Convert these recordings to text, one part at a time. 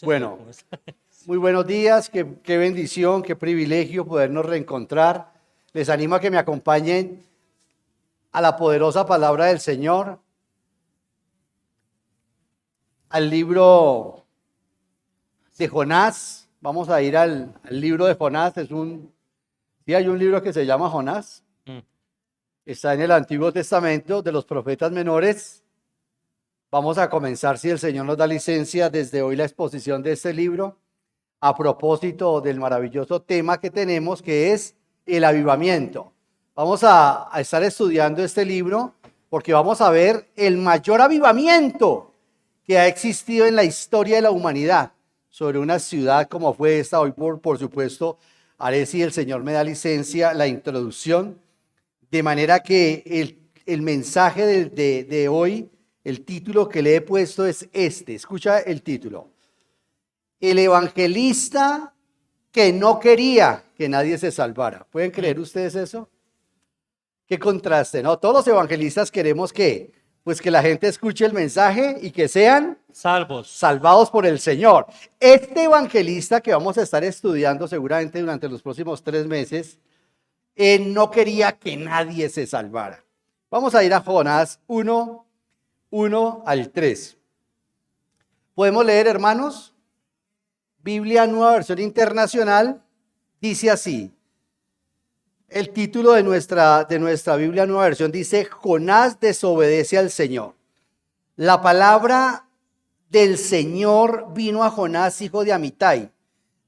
Bueno, muy buenos días, qué bendición, qué privilegio podernos reencontrar. Les animo a que me acompañen a la poderosa palabra del Señor, al libro de Jonás. Vamos a ir al libro de Jonás. Sí, hay un libro que se llama Jonás. Está en el Antiguo Testamento de los profetas menores. Vamos a comenzar, si el Señor nos da licencia, desde hoy la exposición de este libro a propósito del maravilloso tema que tenemos, que es el avivamiento. Vamos a estar estudiando este libro porque vamos a ver el mayor avivamiento que ha existido en la historia de la humanidad sobre una ciudad como fue esta. Hoy, por supuesto, haré, si el Señor me da licencia, la introducción, de manera que el mensaje de hoy, el título que le he puesto es este. Escucha el título: el evangelista que no quería que nadie se salvara. ¿Pueden creer ustedes eso? Qué contraste, ¿no? Todos los evangelistas queremos que la gente escuche el mensaje y que sean salvados por el Señor. Este evangelista que vamos a estar estudiando seguramente durante los próximos 3 meses, él no quería que nadie se salvara. Vamos a ir a Jonás 1 al 3. ¿Podemos leer, hermanos? Biblia Nueva Versión Internacional dice así. El título de nuestra Biblia Nueva Versión dice: Jonás desobedece al Señor. La palabra del Señor vino a Jonás, hijo de Amitai.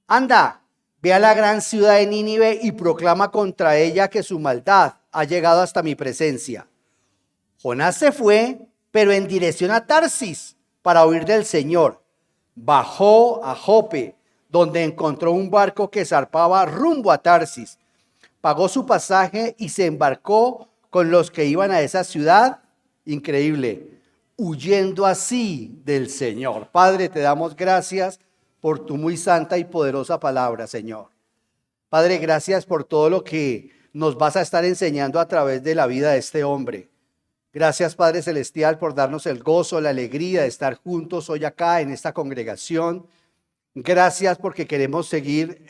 Anda, ve a la gran ciudad de Nínive y proclama contra ella que su maldad ha llegado hasta mi presencia. Jonás se fue, pero en dirección a Tarsis, para huir del Señor. Bajó a Jope, donde encontró un barco que zarpaba rumbo a Tarsis. Pagó su pasaje y se embarcó con los que iban a esa ciudad. Increíble, huyendo así del Señor. Padre, te damos gracias por tu muy santa y poderosa palabra, Señor. Padre, gracias por todo lo que nos vas a estar enseñando a través de la vida de este hombre. Gracias, Padre Celestial, por darnos el gozo, la alegría de estar juntos hoy acá en esta congregación. Gracias porque queremos seguir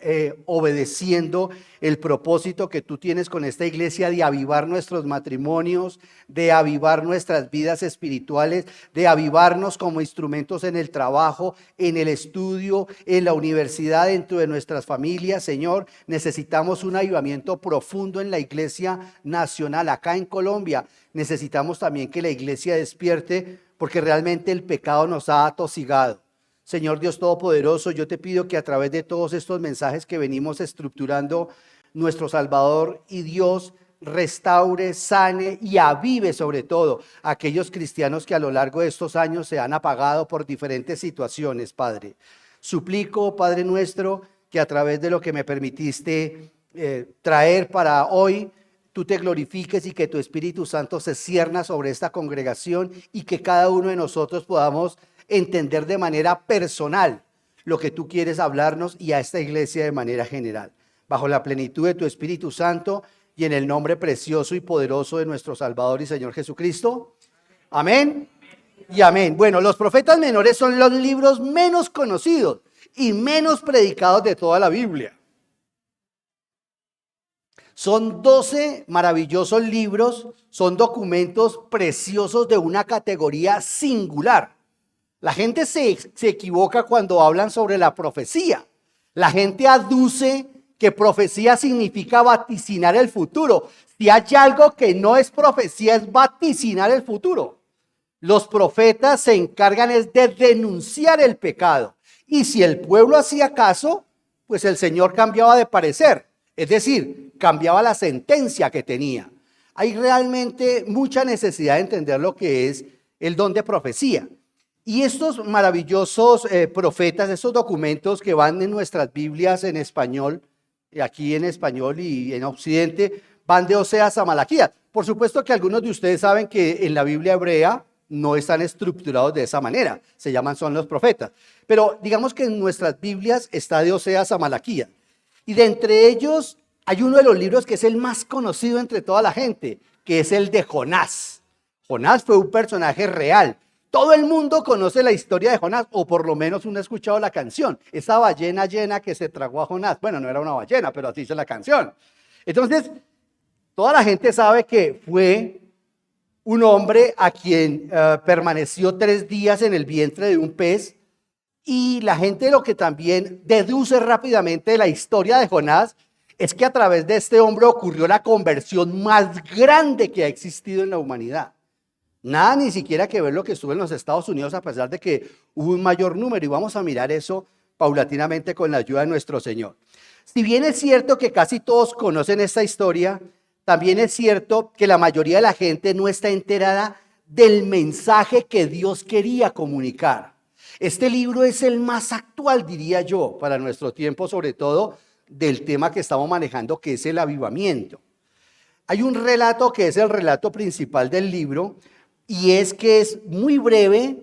obedeciendo el propósito que tú tienes con esta iglesia de avivar nuestros matrimonios, de avivar nuestras vidas espirituales, de avivarnos como instrumentos en el trabajo, en el estudio, en la universidad, dentro de nuestras familias. Señor, necesitamos un avivamiento profundo en la iglesia nacional acá en Colombia. Necesitamos también que la iglesia despierte, porque realmente el pecado nos ha atosigado. Señor Dios Todopoderoso, yo te pido que a través de todos estos mensajes que venimos estructurando, nuestro Salvador y Dios restaure, sane y avive sobre todo a aquellos cristianos que a lo largo de estos años se han apagado por diferentes situaciones, Padre. Suplico, Padre nuestro, que a través de lo que me permitiste traer para hoy, tú te glorifiques y que tu Espíritu Santo se cierna sobre esta congregación y que cada uno de nosotros podamos entender de manera personal lo que tú quieres hablarnos y a esta iglesia de manera general. Bajo la plenitud de tu Espíritu Santo y en el nombre precioso y poderoso de nuestro Salvador y Señor Jesucristo. Amén y amén. Bueno, los profetas menores son los libros menos conocidos y menos predicados de toda la Biblia. Son 12 maravillosos libros, son documentos preciosos de una categoría singular. La gente se equivoca cuando hablan sobre la profecía. La gente aduce que profecía significa vaticinar el futuro. Si hay algo que no es profecía, es vaticinar el futuro. Los profetas se encargan es de denunciar el pecado. Y si el pueblo hacía caso, pues el Señor cambiaba de parecer. Es decir, cambiaba la sentencia que tenía. Hay realmente mucha necesidad de entender lo que es el don de profecía. Y estos maravillosos profetas, estos documentos que van en nuestras Biblias en español, aquí en español y en Occidente, van de Oseas a Malaquías. Por supuesto que algunos de ustedes saben que en la Biblia hebrea no están estructurados de esa manera, son los profetas. Pero digamos que en nuestras Biblias está de Oseas a Malaquías. Y de entre ellos hay uno de los libros que es el más conocido entre toda la gente, que es el de Jonás. Jonás fue un personaje real Todo el mundo conoce la historia de Jonás, o por lo menos uno ha escuchado la canción. Esa ballena llena que se tragó a Jonás. Bueno, no era una ballena, pero así dice la canción. Entonces, toda la gente sabe que fue un hombre a quien permaneció 3 días en el vientre de un pez. Y la gente lo que también deduce rápidamente de la historia de Jonás es que a través de este hombre ocurrió la conversión más grande que ha existido en la humanidad. Nada ni siquiera que ver lo que estuvo en los Estados Unidos, a pesar de que hubo un mayor número, y vamos a mirar eso paulatinamente con la ayuda de nuestro Señor. Si bien es cierto que casi todos conocen esta historia, también es cierto que la mayoría de la gente no está enterada del mensaje que Dios quería comunicar. Este libro es el más actual, diría yo, para nuestro tiempo, sobre todo del tema que estamos manejando, que es el avivamiento. Hay un relato que es el relato principal del libro, y es que es muy breve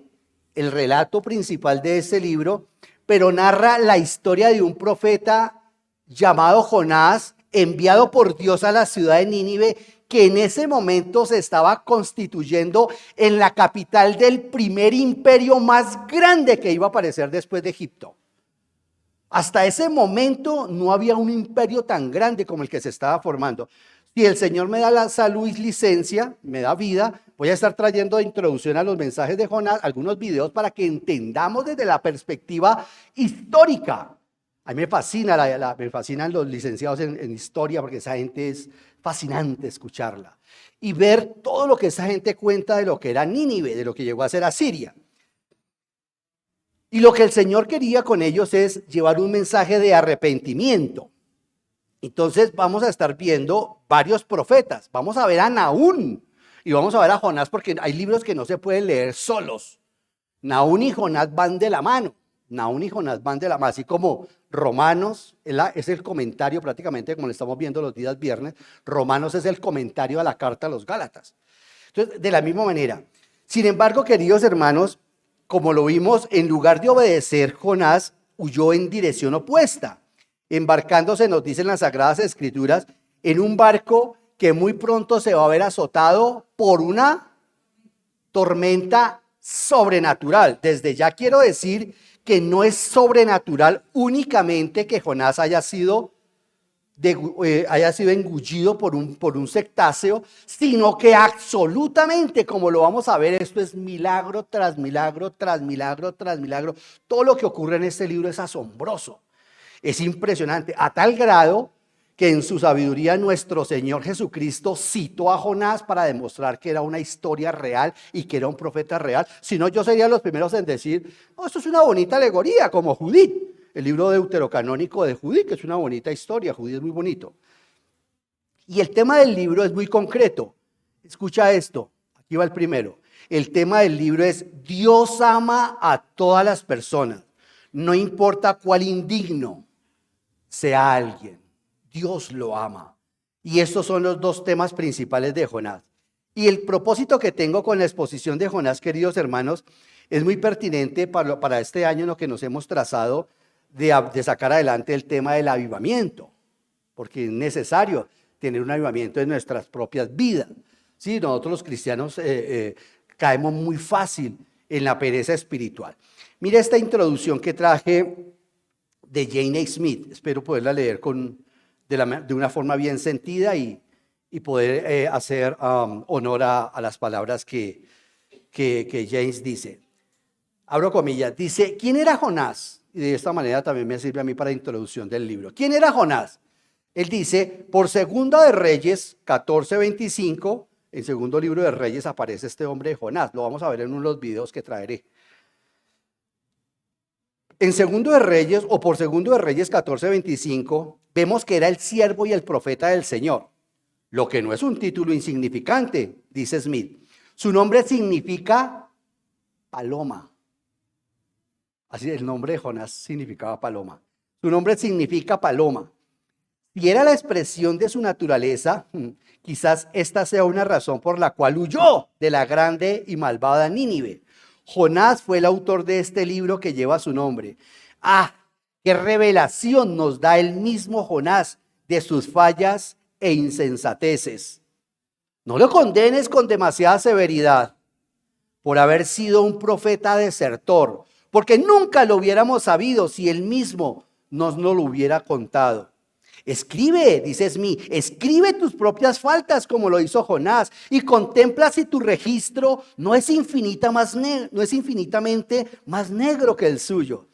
el relato principal de este libro, pero narra la historia de un profeta llamado Jonás, enviado por Dios a la ciudad de Nínive, que en ese momento se estaba constituyendo en la capital del primer imperio más grande que iba a aparecer después de Egipto. Hasta ese momento no había un imperio tan grande como el que se estaba formando. Si el Señor me da la salud y licencia, me da vida, voy a estar trayendo de introducción a los mensajes de Jonás algunos videos para que entendamos desde la perspectiva histórica. A mí me fascina, me fascinan los licenciados en historia, porque esa gente es fascinante escucharla y ver todo lo que esa gente cuenta de lo que era Nínive, de lo que llegó a ser Asiria. Y lo que el Señor quería con ellos es llevar un mensaje de arrepentimiento. Entonces vamos a estar viendo varios profetas. Vamos a ver a Nahum y vamos a ver a Jonás, porque hay libros que no se pueden leer solos. Nahum y Jonás van de la mano. Nahum y Jonás van de la mano, así como Romanos es el comentario prácticamente, como lo estamos viendo los días viernes. Romanos es el comentario a la carta a los Gálatas. Entonces, de la misma manera. Sin embargo, queridos hermanos, como lo vimos, en lugar de obedecer, Jonás huyó en dirección opuesta, embarcándose, nos dicen las Sagradas Escrituras, en un barco que muy pronto se va a ver azotado por una tormenta sobrenatural. Desde ya quiero decir que no es sobrenatural únicamente que Jonás haya sido engullido por un cetáceo, sino que absolutamente, como lo vamos a ver, esto es milagro tras milagro, tras milagro, tras milagro. Todo lo que ocurre en este libro es asombroso, es impresionante, a tal grado que en su sabiduría nuestro Señor Jesucristo citó a Jonás para demostrar que era una historia real y que era un profeta real. Si no, yo sería los primeros en decir, no, esto es una bonita alegoría, como Judith, el libro deuterocanónico de Judith, que es una bonita historia. Judith es muy bonito. Y el tema del libro es muy concreto. Escucha esto, aquí va el primero. El tema del libro es: Dios ama a todas las personas, no importa cuál indigno sea alguien. Dios lo ama. Y estos son los dos temas principales de Jonás. Y el propósito que tengo con la exposición de Jonás, queridos hermanos, es muy pertinente para este año en lo que nos hemos trazado de sacar adelante el tema del avivamiento, porque es necesario tener un avivamiento en nuestras propias vidas. Sí, nosotros los cristianos caemos muy fácil en la pereza espiritual. Mira esta introducción que traje de Jane A. Smith. Espero poderla leer de una forma bien sentida y poder hacer honor a las palabras que James dice. Abro comillas, dice: ¿quién era Jonás? Y de esta manera también me sirve a mí para la introducción del libro. ¿Quién era Jonás? Él dice, por Segunda de Reyes 14:25, en Segundo Libro de Reyes aparece este hombre de Jonás. Lo vamos a ver en uno de los videos que traeré. En Segundo de Reyes, o por Segundo de Reyes 14:25, vemos que era el siervo y el profeta del Señor, lo que no es un título insignificante, dice Smith. Su nombre significa paloma. Así, el nombre de Jonás significaba paloma. Su nombre significa paloma. Si era la expresión de su naturaleza, quizás esta sea una razón por la cual huyó de la grande y malvada Nínive. Jonás fue el autor de este libro que lleva su nombre. ¡Ah! ¡Qué revelación nos da el mismo Jonás de sus fallas e insensateces! No lo condenes con demasiada severidad, por haber sido un profeta desertor, porque nunca lo hubiéramos sabido si él mismo nos lo hubiera contado. Escribe, dice Esmí, escribe tus propias faltas como lo hizo Jonás y contempla si tu registro no es infinitamente más negro que el suyo.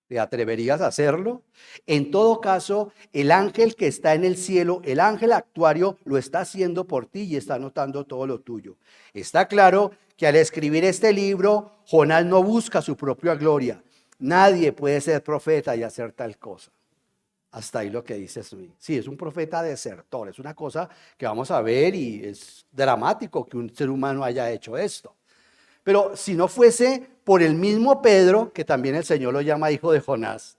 ¿Te atreverías a hacerlo? En todo caso, el ángel que está en el cielo, el ángel actuario, lo está haciendo por ti y está anotando todo lo tuyo. Está claro que al escribir este libro, Jonás no busca su propia gloria. Nadie puede ser profeta y hacer tal cosa. Hasta ahí lo que dice Smith. Sí, es un profeta desertor, es una cosa que vamos a ver y es dramático que un ser humano haya hecho esto. Pero si no fuese por el mismo Pedro, que también el Señor lo llama hijo de Jonás,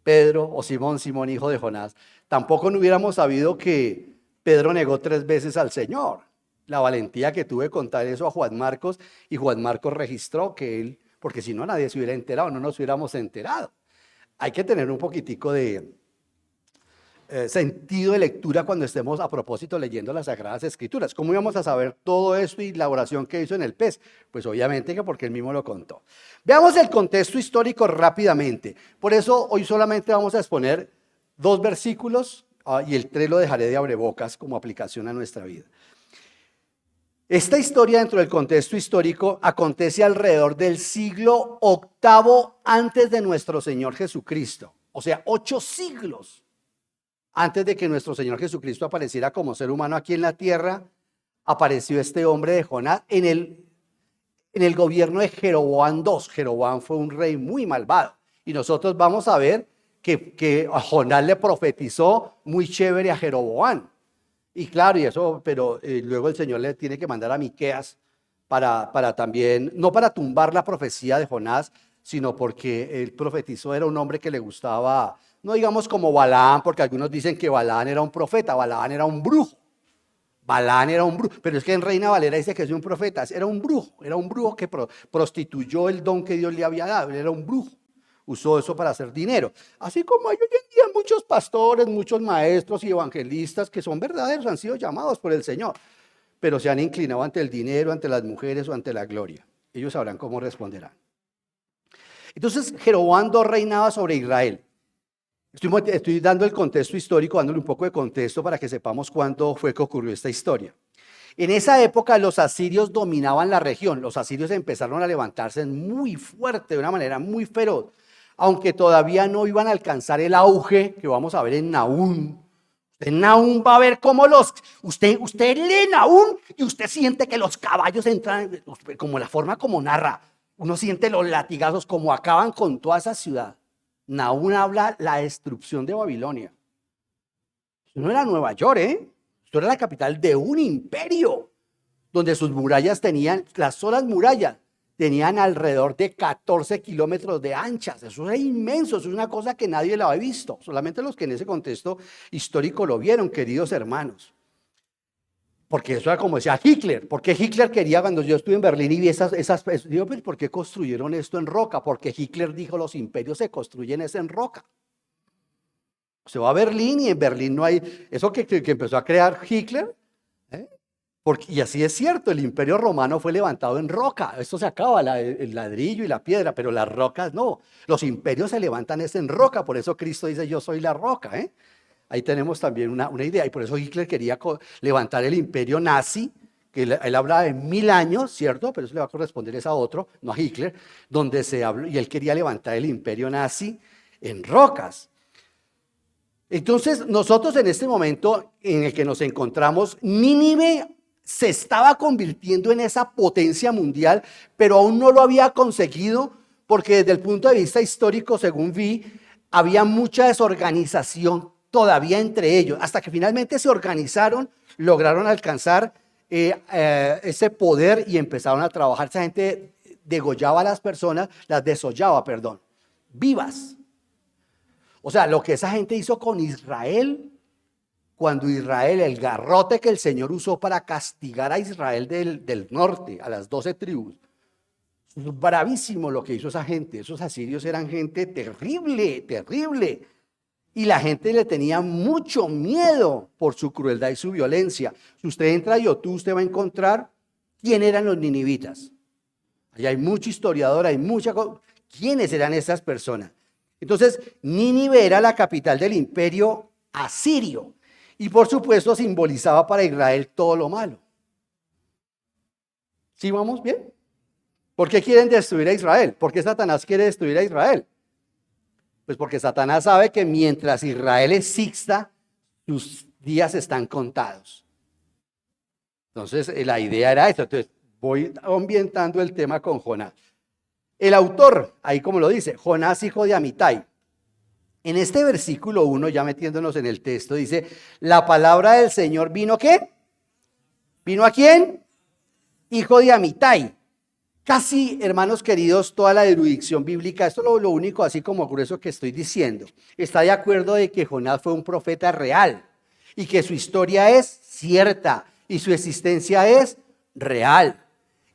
Pedro o Simón, hijo de Jonás, tampoco no hubiéramos sabido que Pedro negó 3 veces al Señor. La valentía que tuve de contar eso a Juan Marcos, y Juan Marcos registró que él, porque si no nadie se hubiera enterado, no nos hubiéramos enterado. Hay que tener un poquitico de sentido de lectura cuando estemos a propósito leyendo las Sagradas Escrituras. ¿Cómo íbamos a saber todo esto y la oración que hizo en el pez? Pues obviamente que porque él mismo lo contó. Veamos el contexto histórico rápidamente. Por eso hoy solamente vamos a exponer 2 versículos y el 3 lo dejaré de abrebocas como aplicación a nuestra vida. Esta historia dentro del contexto histórico acontece alrededor del siglo VIII antes de nuestro Señor Jesucristo. O sea, 8 siglos antes de que nuestro Señor Jesucristo apareciera como ser humano aquí en la tierra, apareció este hombre de Jonás en el gobierno de Jeroboam II. Jeroboam fue un rey muy malvado. Y nosotros vamos a ver que a Jonás le profetizó muy chévere a Jeroboam. Y claro, y eso, pero luego el Señor le tiene que mandar a Miqueas para también, no para tumbar la profecía de Jonás, sino porque él profetizó, era un hombre que le gustaba, no digamos como Balaán, porque algunos dicen que Balaán era un profeta, Balaán era un brujo. Balaán era un brujo, pero es que en Reina Valera dice que es un profeta, era un brujo que prostituyó el don que Dios le había dado, él era un brujo. Usó eso para hacer dinero. Así como hay hoy en día muchos pastores, muchos maestros y evangelistas que son verdaderos, han sido llamados por el Señor, pero se han inclinado ante el dinero, ante las mujeres o ante la gloria. Ellos sabrán cómo responderán. Entonces, Jeroboam II reinaba sobre Israel. Estoy dando el contexto histórico, dándole un poco de contexto para que sepamos cuándo fue que ocurrió esta historia. En esa época los asirios dominaban la región. Los asirios empezaron a levantarse muy fuerte, de una manera muy feroz, aunque todavía no iban a alcanzar el auge que vamos a ver en Nahum. En Nahum va a ver cómo usted lee Nahum y usted siente que los caballos entran, como la forma como narra, uno siente los latigazos como acaban con toda esa ciudad. Nahum habla la destrucción de Babilonia. Eso no era Nueva York, esto era la capital de un imperio, donde sus murallas tenían, las solas murallas, tenían alrededor de 14 kilómetros de anchas. Eso era inmenso, eso es una cosa que nadie lo había visto, solamente los que en ese contexto histórico lo vieron, queridos hermanos. Porque eso era como decía Hitler. Porque Hitler quería, cuando yo estuve en Berlín y vi digo, pues, ¿por qué construyeron esto en roca? Porque Hitler dijo, los imperios se construyen en roca. Se va a Berlín y en Berlín no hay, eso que empezó a crear Hitler, y así es cierto, el imperio romano fue levantado en roca, esto se acaba, el ladrillo y la piedra, pero las rocas no, los imperios se levantan en roca, por eso Cristo dice yo soy la roca, Ahí tenemos también una idea, y por eso Hitler quería levantar el imperio nazi, que él hablaba de 1000 años, ¿cierto? Pero eso le va a corresponder a otro, no a Hitler, donde se habló, y él quería levantar el imperio nazi en rocas. Entonces, nosotros en este momento en el que nos encontramos, Nínive se estaba convirtiendo en esa potencia mundial, pero aún no lo había conseguido, porque desde el punto de vista histórico, según vi, había mucha desorganización todavía entre ellos, hasta que finalmente se organizaron, lograron alcanzar ese poder y empezaron a trabajar. Esa gente degollaba a las personas, las desollaba, vivas. O sea, lo que esa gente hizo con Israel, cuando Israel, el garrote que el Señor usó para castigar a Israel del norte, a las 12 tribus, es bravísimo lo que hizo esa gente. Esos asirios eran gente terrible, terrible. Y la gente le tenía mucho miedo por su crueldad y su violencia. Si usted entra a YouTube, usted va a encontrar quién eran los ninivitas. Ahí hay mucho historiador, hay mucha... ¿Quiénes eran esas personas? Entonces, Nínive era la capital del imperio asirio y por supuesto simbolizaba para Israel todo lo malo. ¿Sí vamos bien? ¿Por qué quieren destruir a Israel? ¿Por qué Satanás quiere destruir a Israel? Pues porque Satanás sabe que mientras Israel exista, sus días están contados. Entonces, la idea era eso. Entonces, voy ambientando el tema con Jonás. El autor, ahí como lo dice, Jonás, hijo de Amitai. En este versículo 1, ya metiéndonos en el texto, dice, la palabra del Señor vino, ¿qué? ¿Vino a quién? Hijo de Amitai. Casi, hermanos queridos, toda la erudición bíblica, esto es lo único así como grueso que estoy diciendo, está de acuerdo de que Jonás fue un profeta real y que su historia es cierta y su existencia es real.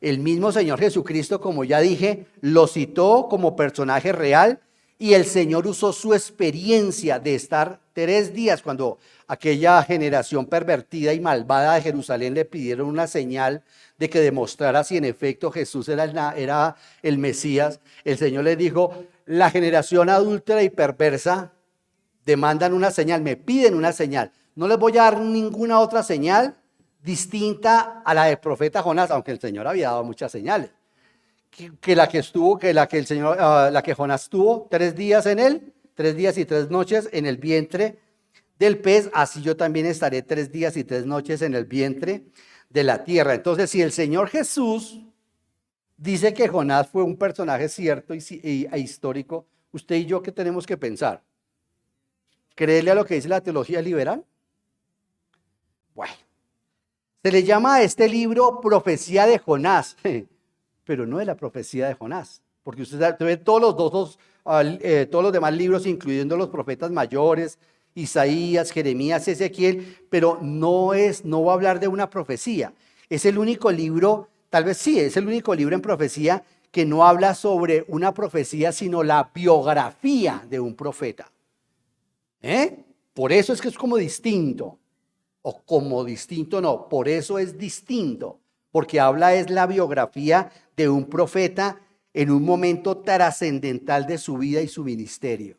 El mismo Señor Jesucristo, como ya dije, lo citó como personaje real y el Señor usó su experiencia de estar 3 días cuando aquella generación pervertida y malvada de Jerusalén le pidieron una señal de que demostrara si en efecto Jesús era el Mesías. El Señor les dijo, la generación adúltera y perversa demandan una señal, me piden una señal. No les voy a dar ninguna otra señal distinta a la del profeta Jonás, aunque el Señor había dado muchas señales. La que Jonás tuvo 3 días en él, 3 días y 3 noches en el vientre del pez, así yo también estaré 3 días y 3 noches en el vientre de la tierra. Entonces, si el Señor Jesús dice que Jonás fue un personaje cierto e histórico, usted y yo, ¿qué tenemos que pensar? ¿Creerle a lo que dice la teología liberal? Bueno, se le llama a este libro Profecía de Jonás, pero no es la profecía de Jonás, porque usted ve todos los demás libros, incluyendo los profetas mayores, Isaías, Jeremías, Ezequiel, pero no va a hablar de una profecía. Es el único libro, tal vez sí, es el único libro en profecía que no habla sobre una profecía, sino la biografía de un profeta. Por eso es que es como distinto, o como distinto no, por eso es distinto, porque habla es la biografía de un profeta en un momento trascendental de su vida y su ministerio.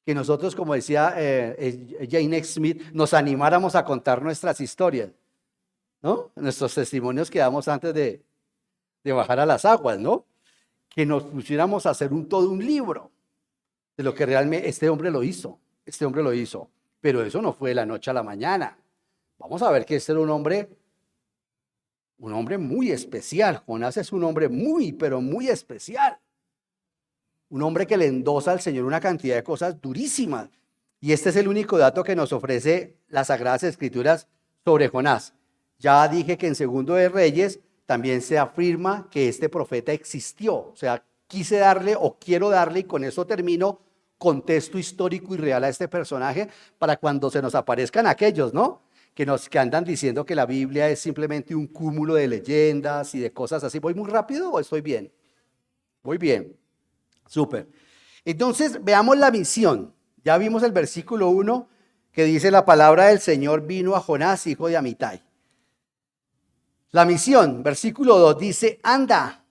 Que nosotros, como decía Jane Smith, nos animáramos a contar nuestras historias, ¿no? Nuestros testimonios que damos antes de bajar a las aguas, ¿no? Que nos pusiéramos a hacer todo un libro de lo que realmente este hombre lo hizo, pero eso no fue de la noche a la mañana. Vamos a ver que este era un hombre muy especial. Jonás es un hombre muy, pero muy especial. Un hombre que le endosa al Señor una cantidad de cosas durísimas. Y este es el único dato que nos ofrece las Sagradas Escrituras sobre Jonás. Ya dije que en Segundo de Reyes también se afirma que este profeta existió. O sea, quise darle o quiero darle, y con eso termino, contexto histórico y real a este personaje para cuando se nos aparezcan aquellos, ¿no? Que andan diciendo que la Biblia es simplemente un cúmulo de leyendas y de cosas así. ¿Voy muy rápido o estoy bien? Voy bien. Súper. Entonces, veamos la misión. Ya vimos el versículo 1 que dice la palabra del Señor vino a Jonás, hijo de Amitai. La misión, versículo 2 dice, anda,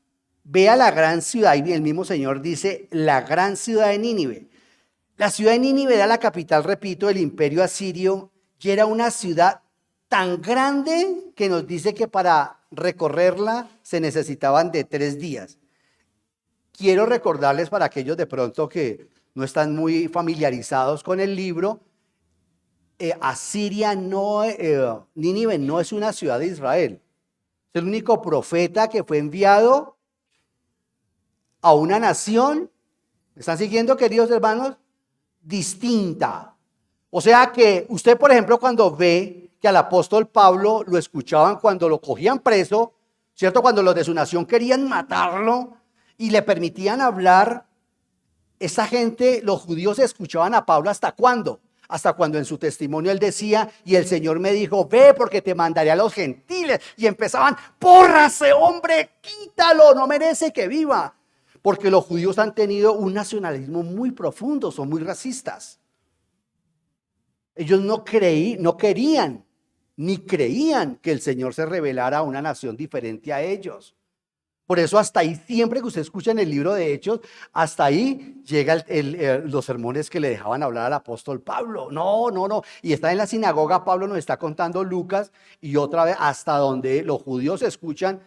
ve a la gran ciudad. Y el mismo Señor dice, la gran ciudad de Nínive. La ciudad de Nínive era la capital, repito, del imperio asirio y era una ciudad tan grande que nos dice que para recorrerla se necesitaban de 3 días. Quiero recordarles para aquellos de pronto que no están muy familiarizados con el libro, Nínive no es una ciudad de Israel. Es el único profeta que fue enviado a una nación, ¿me están siguiendo, queridos hermanos? Distinta. O sea que usted, por ejemplo, cuando ve que al apóstol Pablo lo escuchaban cuando lo cogían preso, ¿cierto? Cuando los de su nación querían matarlo y le permitían hablar, esa gente, los judíos, escuchaban a Pablo ¿hasta cuándo? Hasta cuando en su testimonio él decía, y el Señor me dijo, ve porque te mandaré a los gentiles. Y empezaban, pórrase hombre, quítalo, no merece que viva. Porque los judíos han tenido un nacionalismo muy profundo, son muy racistas. Ellos no querían, ni creían que el Señor se revelara a una nación diferente a ellos. Por eso hasta ahí, siempre que usted escucha en el libro de Hechos, hasta ahí llega los sermones que le dejaban hablar al apóstol Pablo. No, no, no. Y está en la sinagoga, Pablo nos está contando Lucas, y otra vez hasta donde los judíos escuchan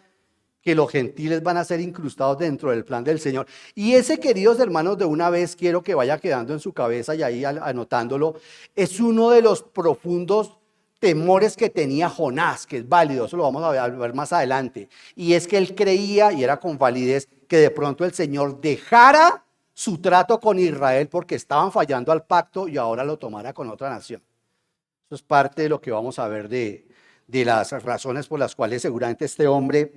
que los gentiles van a ser incrustados dentro del plan del Señor. Y ese, queridos hermanos, de una vez quiero que vaya quedando en su cabeza y ahí anotándolo, es uno de los profundos temores que tenía Jonás, que es válido, eso lo vamos a ver más adelante. Y es que él creía, y era con validez, que de pronto el Señor dejara su trato con Israel porque estaban fallando al pacto y ahora lo tomara con otra nación. Eso es parte de lo que vamos a ver de las razones por las cuales seguramente este hombre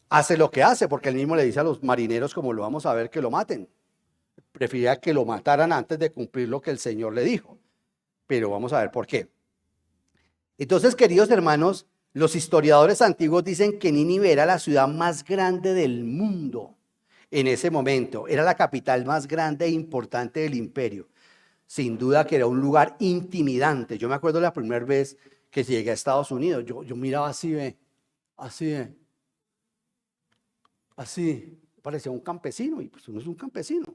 hace lo que hace, porque él mismo le dice a los marineros, como lo vamos a ver, que lo maten. Prefería que lo mataran antes de cumplir lo que el Señor le dijo. Pero vamos a ver por qué. Entonces, queridos hermanos, los historiadores antiguos dicen que Nínive era la ciudad más grande del mundo en ese momento. Era la capital más grande e importante del imperio. Sin duda que era un lugar intimidante. Yo me acuerdo la primera vez que llegué a Estados Unidos. Yo miraba así, parecía un campesino, y pues uno es un campesino.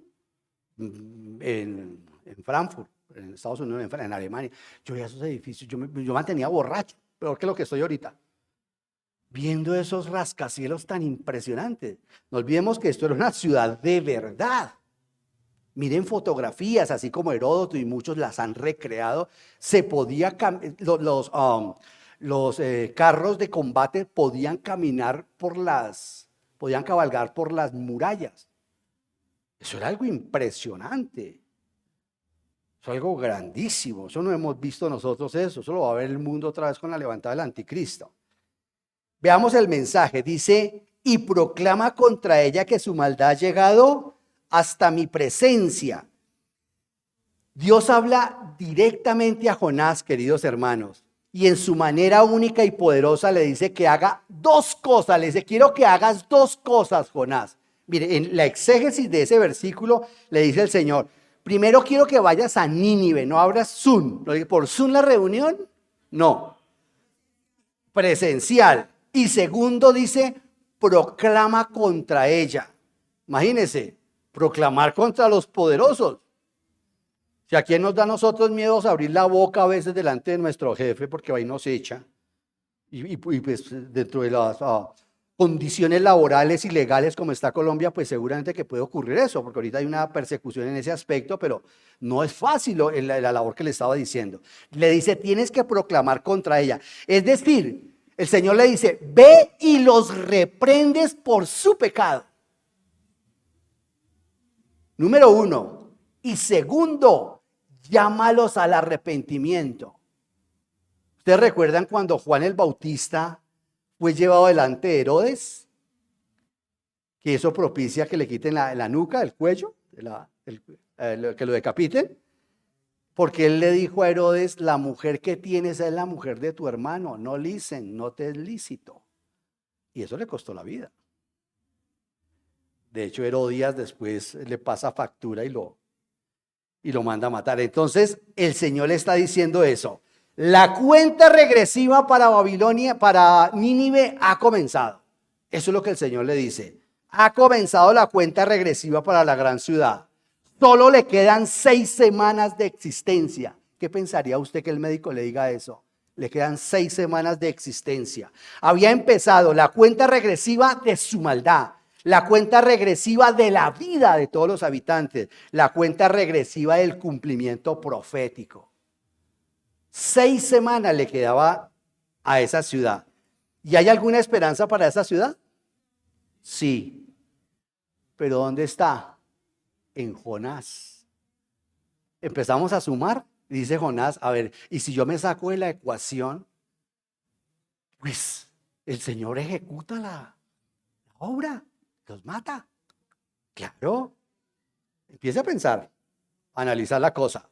En Frankfurt, en Estados Unidos, en Alemania, yo veía esos edificios, yo mantenía borracho, peor que lo que estoy ahorita, viendo esos rascacielos tan impresionantes. No olvidemos que esto era una ciudad de verdad. Miren fotografías, así como Heródoto y muchos las han recreado. Se podía los carros de combate podían cabalgar por las murallas. Eso era algo impresionante. Eso es algo grandísimo. Eso no hemos visto nosotros eso. Eso lo va a ver el mundo otra vez con la levantada del anticristo. Veamos el mensaje. Dice, y proclama contra ella que su maldad ha llegado hasta mi presencia. Dios habla directamente a Jonás, queridos hermanos, y en su manera única y poderosa le dice que haga dos cosas. Le dice, quiero que hagas dos cosas, Jonás. Mire, en la exégesis de ese versículo le dice el Señor, primero quiero que vayas a Nínive, no abras Zoom. ¿Por Zoom la reunión? No. Presencial. Y segundo dice, proclama contra ella. Imagínense, proclamar contra los poderosos. Si a quién nos da a nosotros miedo abrir la boca a veces delante de nuestro jefe porque ahí nos echa. Y pues dentro de las condiciones laborales y legales como está Colombia, pues seguramente que puede ocurrir eso, porque ahorita hay una persecución en ese aspecto, pero no es fácil la labor que le estaba diciendo. Le dice, tienes que proclamar contra ella. Es decir, el Señor le dice, ve y los reprendes por su pecado. Número uno. Y segundo, llámalos al arrepentimiento. ¿Ustedes recuerdan cuando Juan el Bautista fue llevado delante de Herodes? Que eso propicia que le quiten la nuca, el cuello, que lo decapiten. Porque él le dijo a Herodes, la mujer que tienes es la mujer de tu hermano, no no te es lícito. Y eso le costó la vida. De hecho, Herodías después le pasa factura y lo manda a matar. Entonces, el Señor le está diciendo eso. La cuenta regresiva para Babilonia, para Nínive, ha comenzado. Eso es lo que el Señor le dice. Ha comenzado la cuenta regresiva para la gran ciudad. Solo le quedan 6 semanas de existencia. ¿Qué pensaría usted que el médico le diga eso? Le quedan 6 semanas de existencia. Había empezado la cuenta regresiva de su maldad. La cuenta regresiva de la vida de todos los habitantes. La cuenta regresiva del cumplimiento profético. 6 semanas le quedaba a esa ciudad. ¿Y hay alguna esperanza para esa ciudad? Sí. ¿Pero dónde está? En Jonás. Empezamos a sumar. Dice Jonás, a ver, y si yo me saco de la ecuación, pues el Señor ejecuta la obra. Los mata. Claro. Empiece a pensar, a analizar la cosa.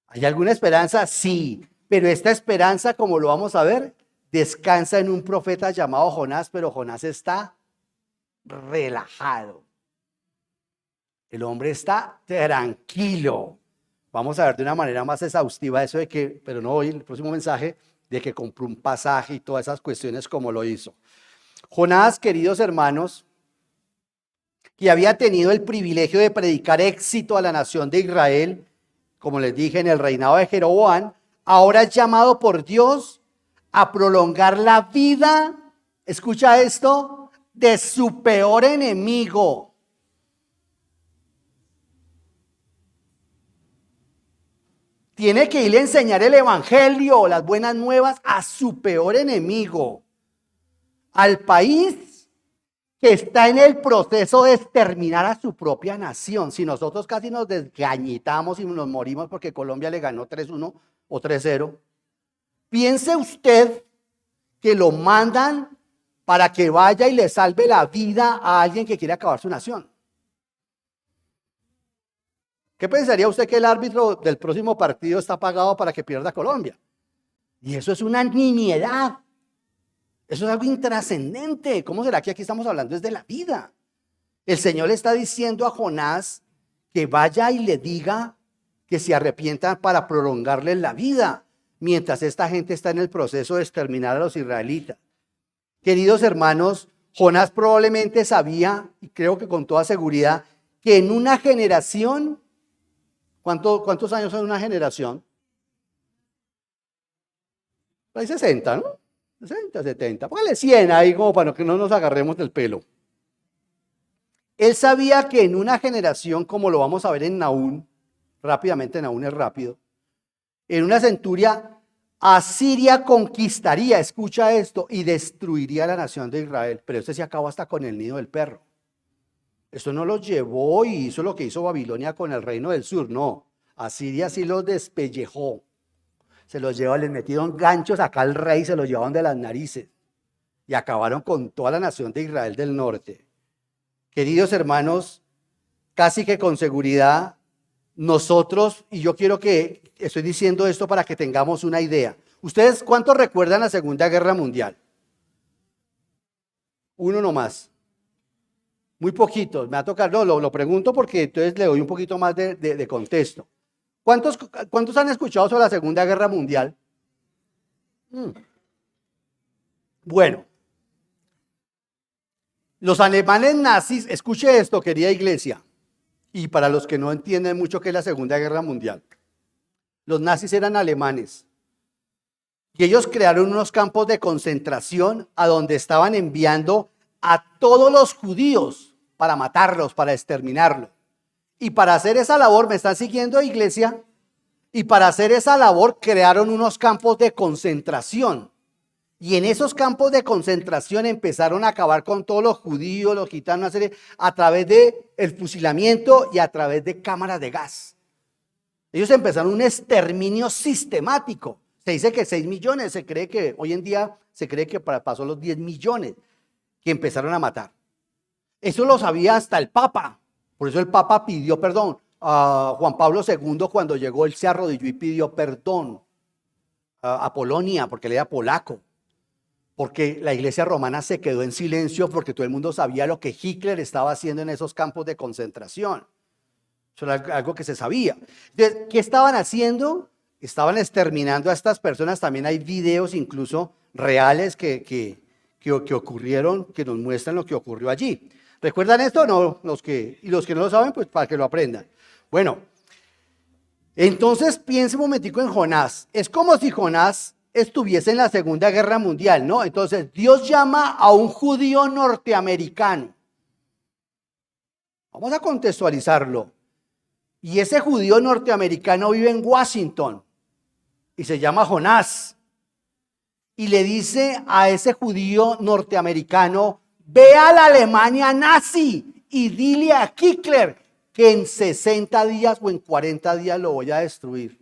¿Hay alguna esperanza? Sí. Pero esta esperanza, como lo vamos a ver, descansa en un profeta llamado Jonás, pero Jonás está relajado. El hombre está tranquilo. Vamos a ver de una manera más exhaustiva eso de que, pero no hoy, el próximo mensaje, de que compró un pasaje y todas esas cuestiones como lo hizo. Jonás, queridos hermanos, que había tenido el privilegio de predicar éxito a la nación de Israel, como les dije, en el reinado de Jeroboam, ahora es llamado por Dios a prolongar la vida, escucha esto, de su peor enemigo. Tiene que ir a enseñar el evangelio, las buenas nuevas, a su peor enemigo, al país que está en el proceso de exterminar a su propia nación. Si nosotros casi nos desgañitamos y nos morimos porque Colombia le ganó 3-1 o 3-0, piense usted que lo mandan para que vaya y le salve la vida a alguien que quiere acabar su nación. ¿Qué pensaría usted que el árbitro del próximo partido está pagado para que pierda Colombia? Y eso es una nimiedad. Eso es algo intrascendente. ¿Cómo será que aquí estamos hablando desde la vida? El Señor le está diciendo a Jonás que vaya y le diga que se arrepientan para prolongarle la vida, mientras esta gente está en el proceso de exterminar a los israelitas. Queridos hermanos, Jonás probablemente sabía, y creo que con toda seguridad, que en una generación, ¿cuántos años son una generación? Hay 60, ¿no? 60, 70. Póngale 100 ahí como para que no nos agarremos del pelo. Él sabía que en una generación, como lo vamos a ver en Nahum, rápidamente Nahum es rápido, en una centuria, Asiria conquistaría, escucha esto, y destruiría la nación de Israel. Pero este se acabó hasta con el nido del perro. Esto no los llevó y hizo lo que hizo Babilonia con el reino del sur, no. Asiria sí los despellejó. Se los llevó, les metieron ganchos acá al rey, se los llevaron de las narices. Y acabaron con toda la nación de Israel del norte. Queridos hermanos, casi que con seguridad, nosotros, y yo quiero que, estoy diciendo esto para que tengamos una idea. ¿Ustedes cuántos recuerdan la Segunda Guerra Mundial? Uno nomás. Muy poquitos, me va a tocar, no, lo pregunto porque entonces le doy un poquito más de contexto. ¿Cuántos han escuchado sobre la Segunda Guerra Mundial? Bueno, los alemanes nazis, escuche esto, querida iglesia, y para los que no entienden mucho qué es la Segunda Guerra Mundial, los nazis eran alemanes y ellos crearon unos campos de concentración a donde estaban enviando a todos los judíos para matarlos, para exterminarlos. Y para hacer esa labor, ¿me están siguiendo, iglesia? Y para hacer esa labor crearon unos campos de concentración. Y en esos campos de concentración empezaron a acabar con todos los judíos, los gitanos, a través del fusilamiento y a través de cámaras de gas. Ellos empezaron un exterminio sistemático. Se dice que 6 millones, se cree que hoy en día se cree que pasó los 10 millones que empezaron a matar. Eso lo sabía hasta el Papa. Por eso el Papa pidió perdón. A Juan Pablo II, cuando llegó, él se arrodilló y pidió perdón a Polonia, porque él era polaco. Porque la iglesia romana se quedó en silencio porque todo el mundo sabía lo que Hitler estaba haciendo en esos campos de concentración. Eso era algo que se sabía. Entonces, ¿qué estaban haciendo? Estaban exterminando a estas personas. También hay videos incluso reales que ocurrieron, que nos muestran lo que ocurrió allí. ¿Recuerdan esto? No, los que no lo saben, pues para que lo aprendan. Bueno, entonces piense un momentico en Jonás. Es como si Jonás estuviese en la Segunda Guerra Mundial, ¿no? Entonces Dios llama a un judío norteamericano. Vamos a contextualizarlo. Y ese judío norteamericano vive en Washington y se llama Jonás. Y le dice a ese judío norteamericano: ve a la Alemania nazi y dile a Hitler que en 60 días o en 40 días lo voy a destruir.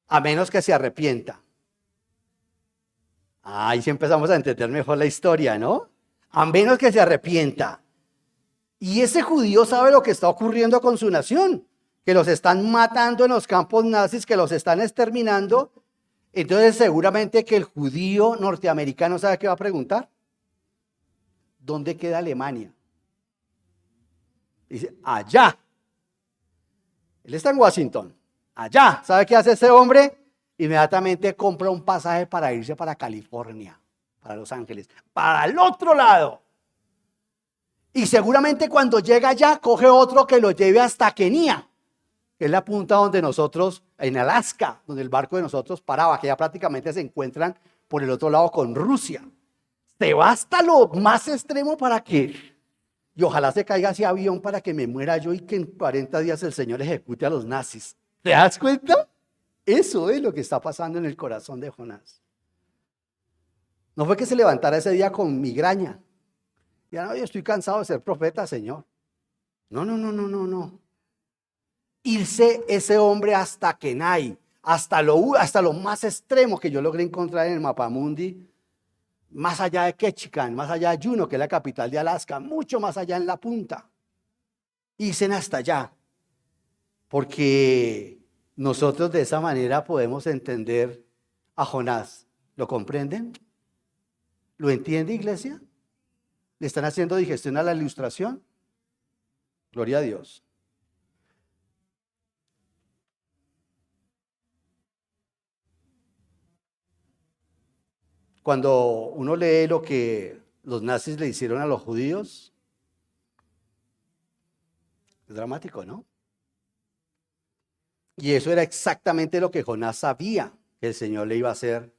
A menos que se arrepienta. Ahí sí empezamos a entender mejor la historia, ¿no? A menos que se arrepienta. Y ese judío sabe lo que está ocurriendo con su nación, que los están matando en los campos nazis, que los están exterminando. Entonces seguramente que el judío norteamericano sabe qué va a preguntar. ¿Dónde queda Alemania? Dice, allá. Él está en Washington. Allá. ¿Sabe qué hace ese hombre? Inmediatamente compra un pasaje para irse para California, para Los Ángeles, para el otro lado. Y seguramente cuando llega allá, coge otro que lo lleve hasta Kenia, que es la punta donde nosotros, en Alaska, donde el barco de nosotros paraba, que ya prácticamente se encuentran por el otro lado con Rusia. Se va hasta lo más extremo para que, y ojalá se caiga ese avión para que me muera yo y que en 40 días el Señor ejecute a los nazis. ¿Te das cuenta? Eso es lo que está pasando en el corazón de Jonás. No fue que se levantara ese día con migraña. Ya no, yo estoy cansado de ser profeta, Señor. No. Irse ese hombre hasta Kenai, hasta lo más extremo que yo logré encontrar en el Mapamundi, más allá de Ketchikan, más allá de Juneau, que es la capital de Alaska, mucho más allá en la punta. Irse hasta allá, porque nosotros de esa manera podemos entender a Jonás. ¿Lo comprenden? ¿Lo entiende, iglesia? ¿Le están haciendo digestión a la ilustración? Gloria a Dios. Cuando uno lee lo que los nazis le hicieron a los judíos, es dramático, ¿no? Y eso era exactamente lo que Jonás sabía que el Señor le iba a hacer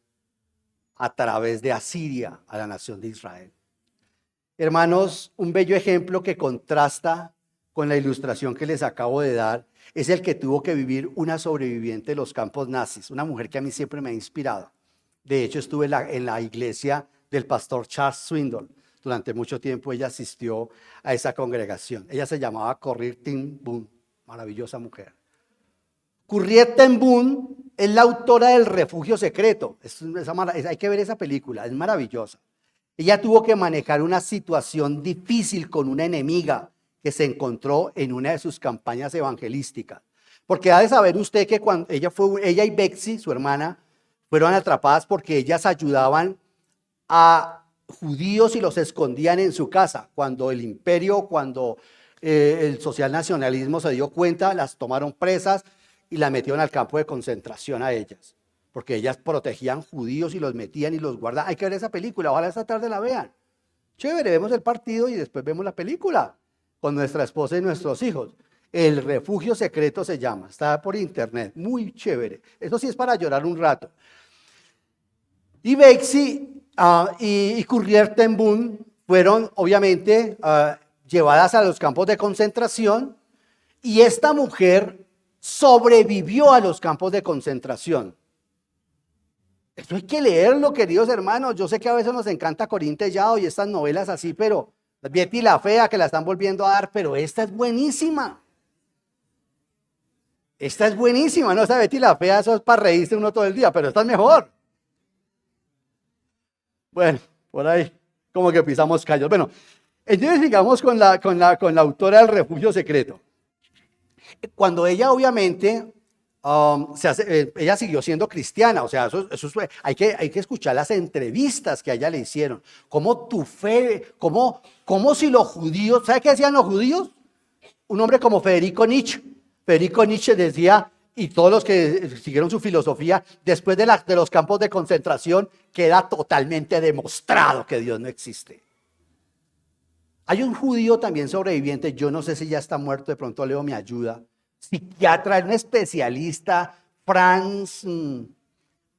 a través de Asiria a la nación de Israel. Hermanos, un bello ejemplo que contrasta con la ilustración que les acabo de dar es el que tuvo que vivir una sobreviviente de los campos nazis, una mujer que a mí siempre me ha inspirado. De hecho, estuve en la iglesia del pastor Charles Swindoll. Durante mucho tiempo ella asistió a esa congregación. Ella se llamaba Corrie ten Boom, maravillosa mujer. Corrie ten Boom es la autora del Refugio Secreto. Hay que ver esa película, es maravillosa. Ella tuvo que manejar una situación difícil con una enemiga que se encontró en una de sus campañas evangelísticas. Porque ha de saber usted que cuando ella y Betsy, su hermana, fueron atrapadas porque ellas ayudaban a judíos y los escondían en su casa. Cuando el imperio, el socialnacionalismo se dio cuenta, las tomaron presas y las metieron al campo de concentración a ellas. Porque ellas protegían judíos y los metían y los guardaban. Hay que ver esa película, ojalá esta tarde la vean. Chévere, vemos el partido y después vemos la película con nuestra esposa y nuestros hijos. El Refugio Secreto se llama, está por internet, muy chévere. Eso sí es para llorar un rato. Y Betsy y Corrie ten Boom fueron obviamente llevadas a los campos de concentración y esta mujer sobrevivió a los campos de concentración. Esto hay que leerlo, queridos hermanos. Yo sé que a veces nos encanta Corín Tellado y estas novelas así, pero Betty la Fea que la están volviendo a dar, pero esta es buenísima. Esta es buenísima, no, esa Betty la Fea, eso es para reírse uno todo el día, pero esta es mejor. Bueno, por ahí como que pisamos callos. Bueno, entonces sigamos con la autora del Refugio Secreto. Cuando ella obviamente, ella siguió siendo cristiana, o sea, hay que escuchar las entrevistas que a ella le hicieron. Cómo tu fe, cómo si los judíos, ¿sabe qué decían los judíos? Un hombre como Federico Nietzsche. Federico Nietzsche decía, y todos los que siguieron su filosofía, después de los campos de concentración, queda totalmente demostrado que Dios no existe. Hay un judío también sobreviviente, yo no sé si ya está muerto, de pronto Leo me ayuda, psiquiatra, un especialista,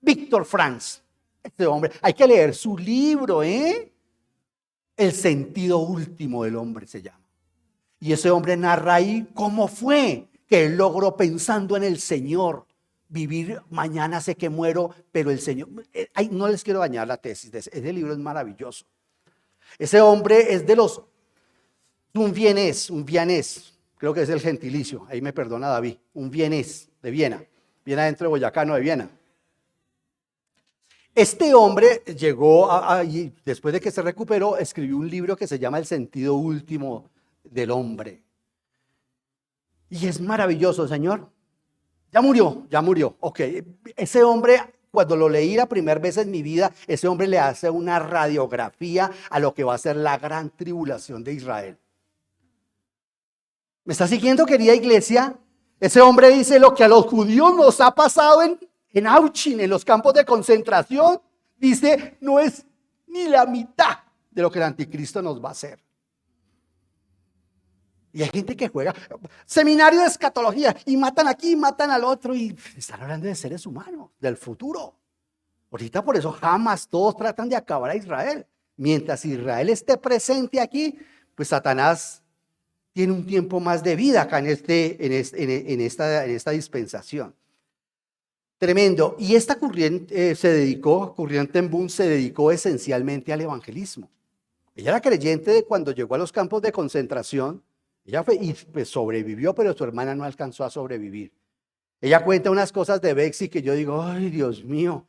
Víctor Franz. Este hombre, hay que leer su libro, El sentido último del hombre se llama. Y ese hombre narra ahí cómo fue que él logró, pensando en el Señor, vivir. Mañana sé que muero, pero el Señor, no les quiero dañar la tesis, ese libro es maravilloso. Ese hombre es un vienés, creo que es el gentilicio, ahí me perdona David, un vienés de Viena, Viena dentro de Boyacá, no de Viena. Este hombre llegó, y después de que se recuperó, escribió un libro que se llama El sentido último del hombre. Y es maravilloso, Señor. Ya murió. Ok, ese hombre, cuando lo leí la primera vez en mi vida, ese hombre le hace una radiografía a lo que va a ser la gran tribulación de Israel. ¿Me está siguiendo, querida iglesia? Ese hombre dice lo que a los judíos nos ha pasado en Auschwitz, en los campos de concentración. Dice, no es ni la mitad de lo que el anticristo nos va a hacer. Y hay gente que juega seminario de escatología y matan aquí, matan al otro y están hablando de seres humanos, del futuro. Ahorita por eso jamás todos tratan de acabar a Israel. Mientras Israel esté presente aquí, pues Satanás tiene un tiempo más de vida acá en esta dispensación. Tremendo. Y esta corriente Corrie ten Boom se dedicó esencialmente al evangelismo. Ella era creyente de cuando llegó a los campos de concentración. Ella fue y pues sobrevivió, pero su hermana no alcanzó a sobrevivir. Ella cuenta unas cosas de Betsy que yo digo, ay, Dios mío,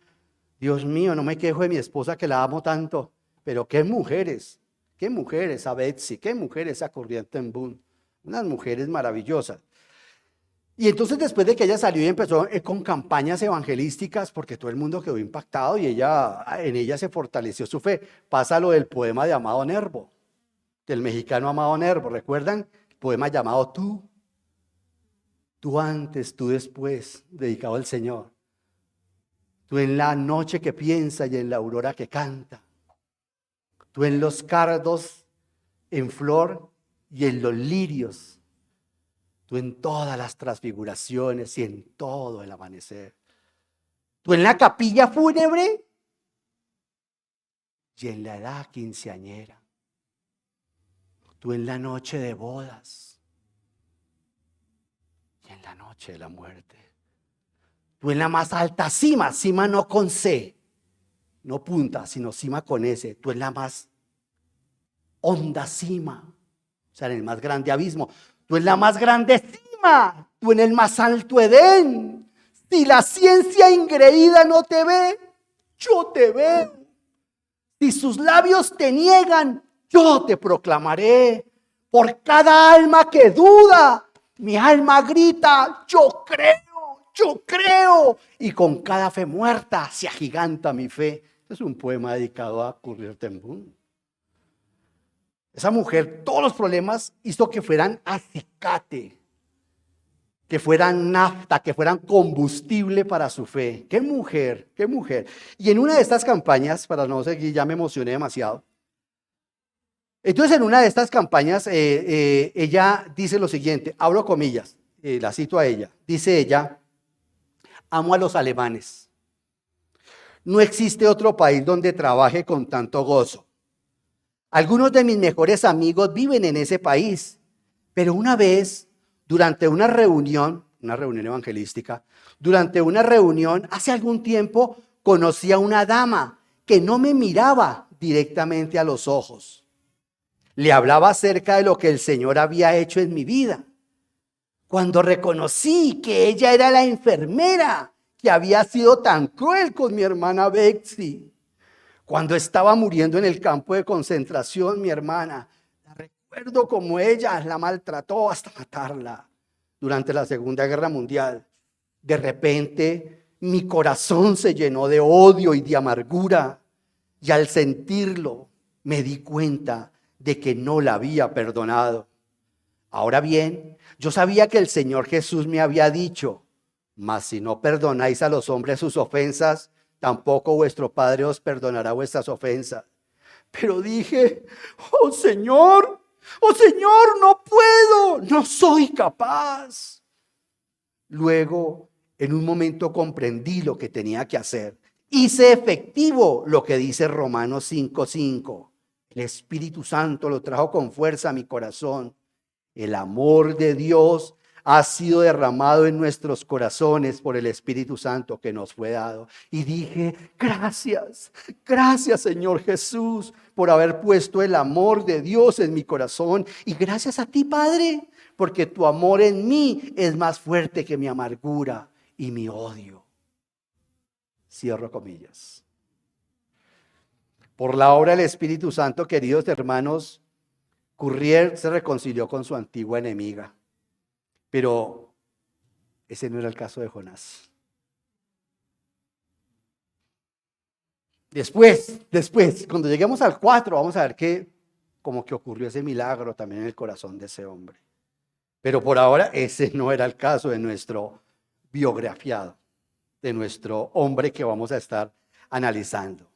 no me quejo de mi esposa que la amo tanto, pero qué mujeres a Betsy, qué mujeres a Corrie ten Boom, unas mujeres maravillosas. Y entonces después de que ella salió y empezó con campañas evangelísticas, porque todo el mundo quedó impactado y en ella se fortaleció su fe, pasa lo del poema de Amado Nervo, del mexicano Amado Nervo, ¿recuerdan? El poema llamado Tú antes, tú después, dedicado al Señor. Tú en la noche que piensa y en la aurora que canta. Tú en los cardos en flor y en los lirios. Tú en todas las transfiguraciones y en todo el amanecer. Tú en la capilla fúnebre y en la edad quinceañera. Tú en la noche de bodas y en la noche de la muerte. Tú en la más alta cima, cima no con C, no punta, sino cima con S. Tú en la más honda cima, o sea, en el más grande abismo. Tú en la más grande cima, tú en el más alto Edén. Si la ciencia ingreída no te ve, yo te veo. Si sus labios te niegan, yo te proclamaré. Por cada alma que duda, mi alma grita, yo creo. Y con cada fe muerta se agiganta mi fe. Es un poema dedicado a Corrie ten Boom. Esa mujer, todos los problemas hizo que fueran acicate, que fueran nafta, que fueran combustible para su fe. ¡Qué mujer! ¡Qué mujer! Y en una de estas campañas, para no seguir, ya me emocioné demasiado. Entonces, en una de estas campañas, ella dice lo siguiente, abro comillas, la cito a ella. Dice ella, amo a los alemanes. No existe otro país donde trabaje con tanto gozo. Algunos de mis mejores amigos viven en ese país, pero una vez, durante una reunión evangelística, hace algún tiempo, conocí a una dama que no me miraba directamente a los ojos. Le hablaba acerca de lo que el Señor había hecho en mi vida. Cuando reconocí que ella era la enfermera que había sido tan cruel con mi hermana Betsy. Cuando estaba muriendo en el campo de concentración, mi hermana, la recuerdo como ella la maltrató hasta matarla durante la Segunda Guerra Mundial. De repente, mi corazón se llenó de odio y de amargura. Y al sentirlo, me di cuenta de que no la había perdonado. Ahora bien, yo sabía que el Señor Jesús me había dicho, mas si no perdonáis a los hombres sus ofensas, tampoco vuestro Padre os perdonará vuestras ofensas. Pero dije, oh Señor, no puedo, no soy capaz. Luego, en un momento comprendí lo que tenía que hacer. Hice efectivo lo que dice Romanos 5:5. El Espíritu Santo lo trajo con fuerza a mi corazón. El amor de Dios ha sido derramado en nuestros corazones por el Espíritu Santo que nos fue dado. Y dije, gracias Señor Jesús por haber puesto el amor de Dios en mi corazón. Y gracias a ti, Padre, porque tu amor en mí es más fuerte que mi amargura y mi odio. Cierro comillas. Por la obra del Espíritu Santo, queridos hermanos, Corrie se reconcilió con su antigua enemiga. Pero ese no era el caso de Jonás. Después, cuando lleguemos al 4, vamos a ver que como que ocurrió ese milagro también en el corazón de ese hombre. Pero por ahora ese no era el caso de nuestro biografiado, de nuestro hombre que vamos a estar analizando.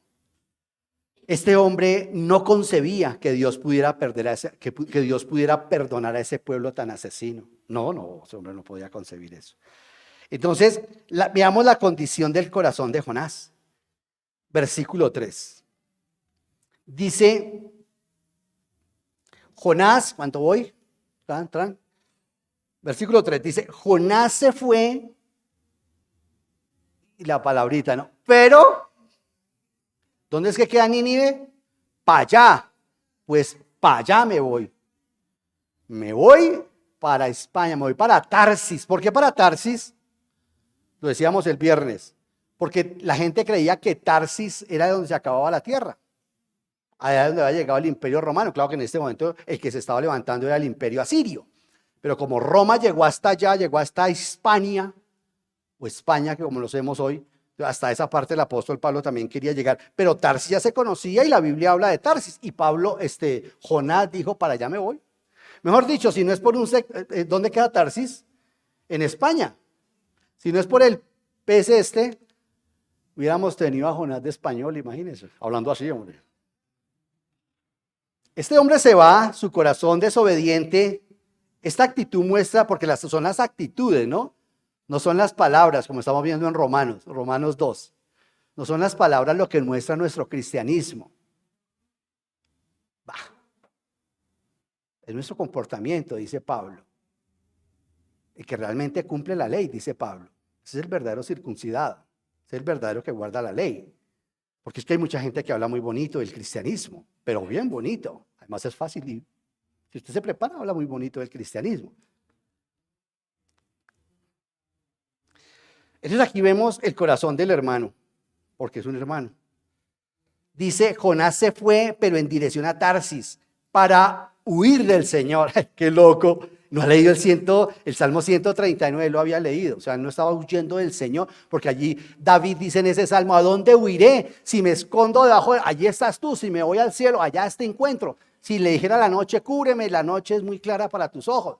Este hombre no concebía que Dios pudiera que Dios pudiera perdonar a ese pueblo tan asesino. No, ese hombre no podía concebir eso. Entonces, veamos la condición del corazón de Jonás. Versículo 3. Dice, Jonás, ¿cuánto voy? Versículo 3 dice, Jonás se fue, y la palabrita, ¿no? Pero, ¿dónde es que queda Nínive? Para allá. Pues para allá me voy. Me voy para España, me voy para Tarsis. ¿Por qué para Tarsis? Lo decíamos el viernes. Porque la gente creía que Tarsis era donde se acababa la tierra. Allá donde había llegado el imperio romano. Claro que en este momento el que se estaba levantando era el imperio asirio. Pero como Roma llegó hasta allá, llegó hasta Hispania, o España, que como lo sabemos hoy, hasta esa parte el apóstol Pablo también quería llegar. Pero Tarsis ya se conocía y la Biblia habla de Tarsis. Y Jonás dijo, para allá me voy. Mejor dicho, si no es por ¿dónde queda Tarsis? En España. Si no es por el pez hubiéramos tenido a Jonás de español, imagínense, hablando así, hombre. Este hombre se va, su corazón desobediente. Esta actitud muestra, porque son las actitudes, ¿no? No son las palabras, como estamos viendo en Romanos 2. No son las palabras lo que muestra nuestro cristianismo. Es nuestro comportamiento, dice Pablo. Y que realmente cumple la ley, dice Pablo. Ese es el verdadero circuncidado. Ese es el verdadero que guarda la ley. Porque es que hay mucha gente que habla muy bonito del cristianismo, pero bien bonito. Además es fácil. Y si usted se prepara, habla muy bonito del cristianismo. Entonces aquí vemos el corazón del hermano, porque es un hermano. Dice, Jonás se fue, pero en dirección a Tarsis, para huir del Señor. ¡Qué loco! No ha leído el Salmo 139, lo había leído. O sea, no estaba huyendo del Señor, porque allí David dice en ese Salmo, ¿a dónde huiré? Si me escondo debajo, allí estás tú. Si me voy al cielo, allá te encuentro. Si le dijera la noche, cúbreme, la noche es muy clara para tus ojos.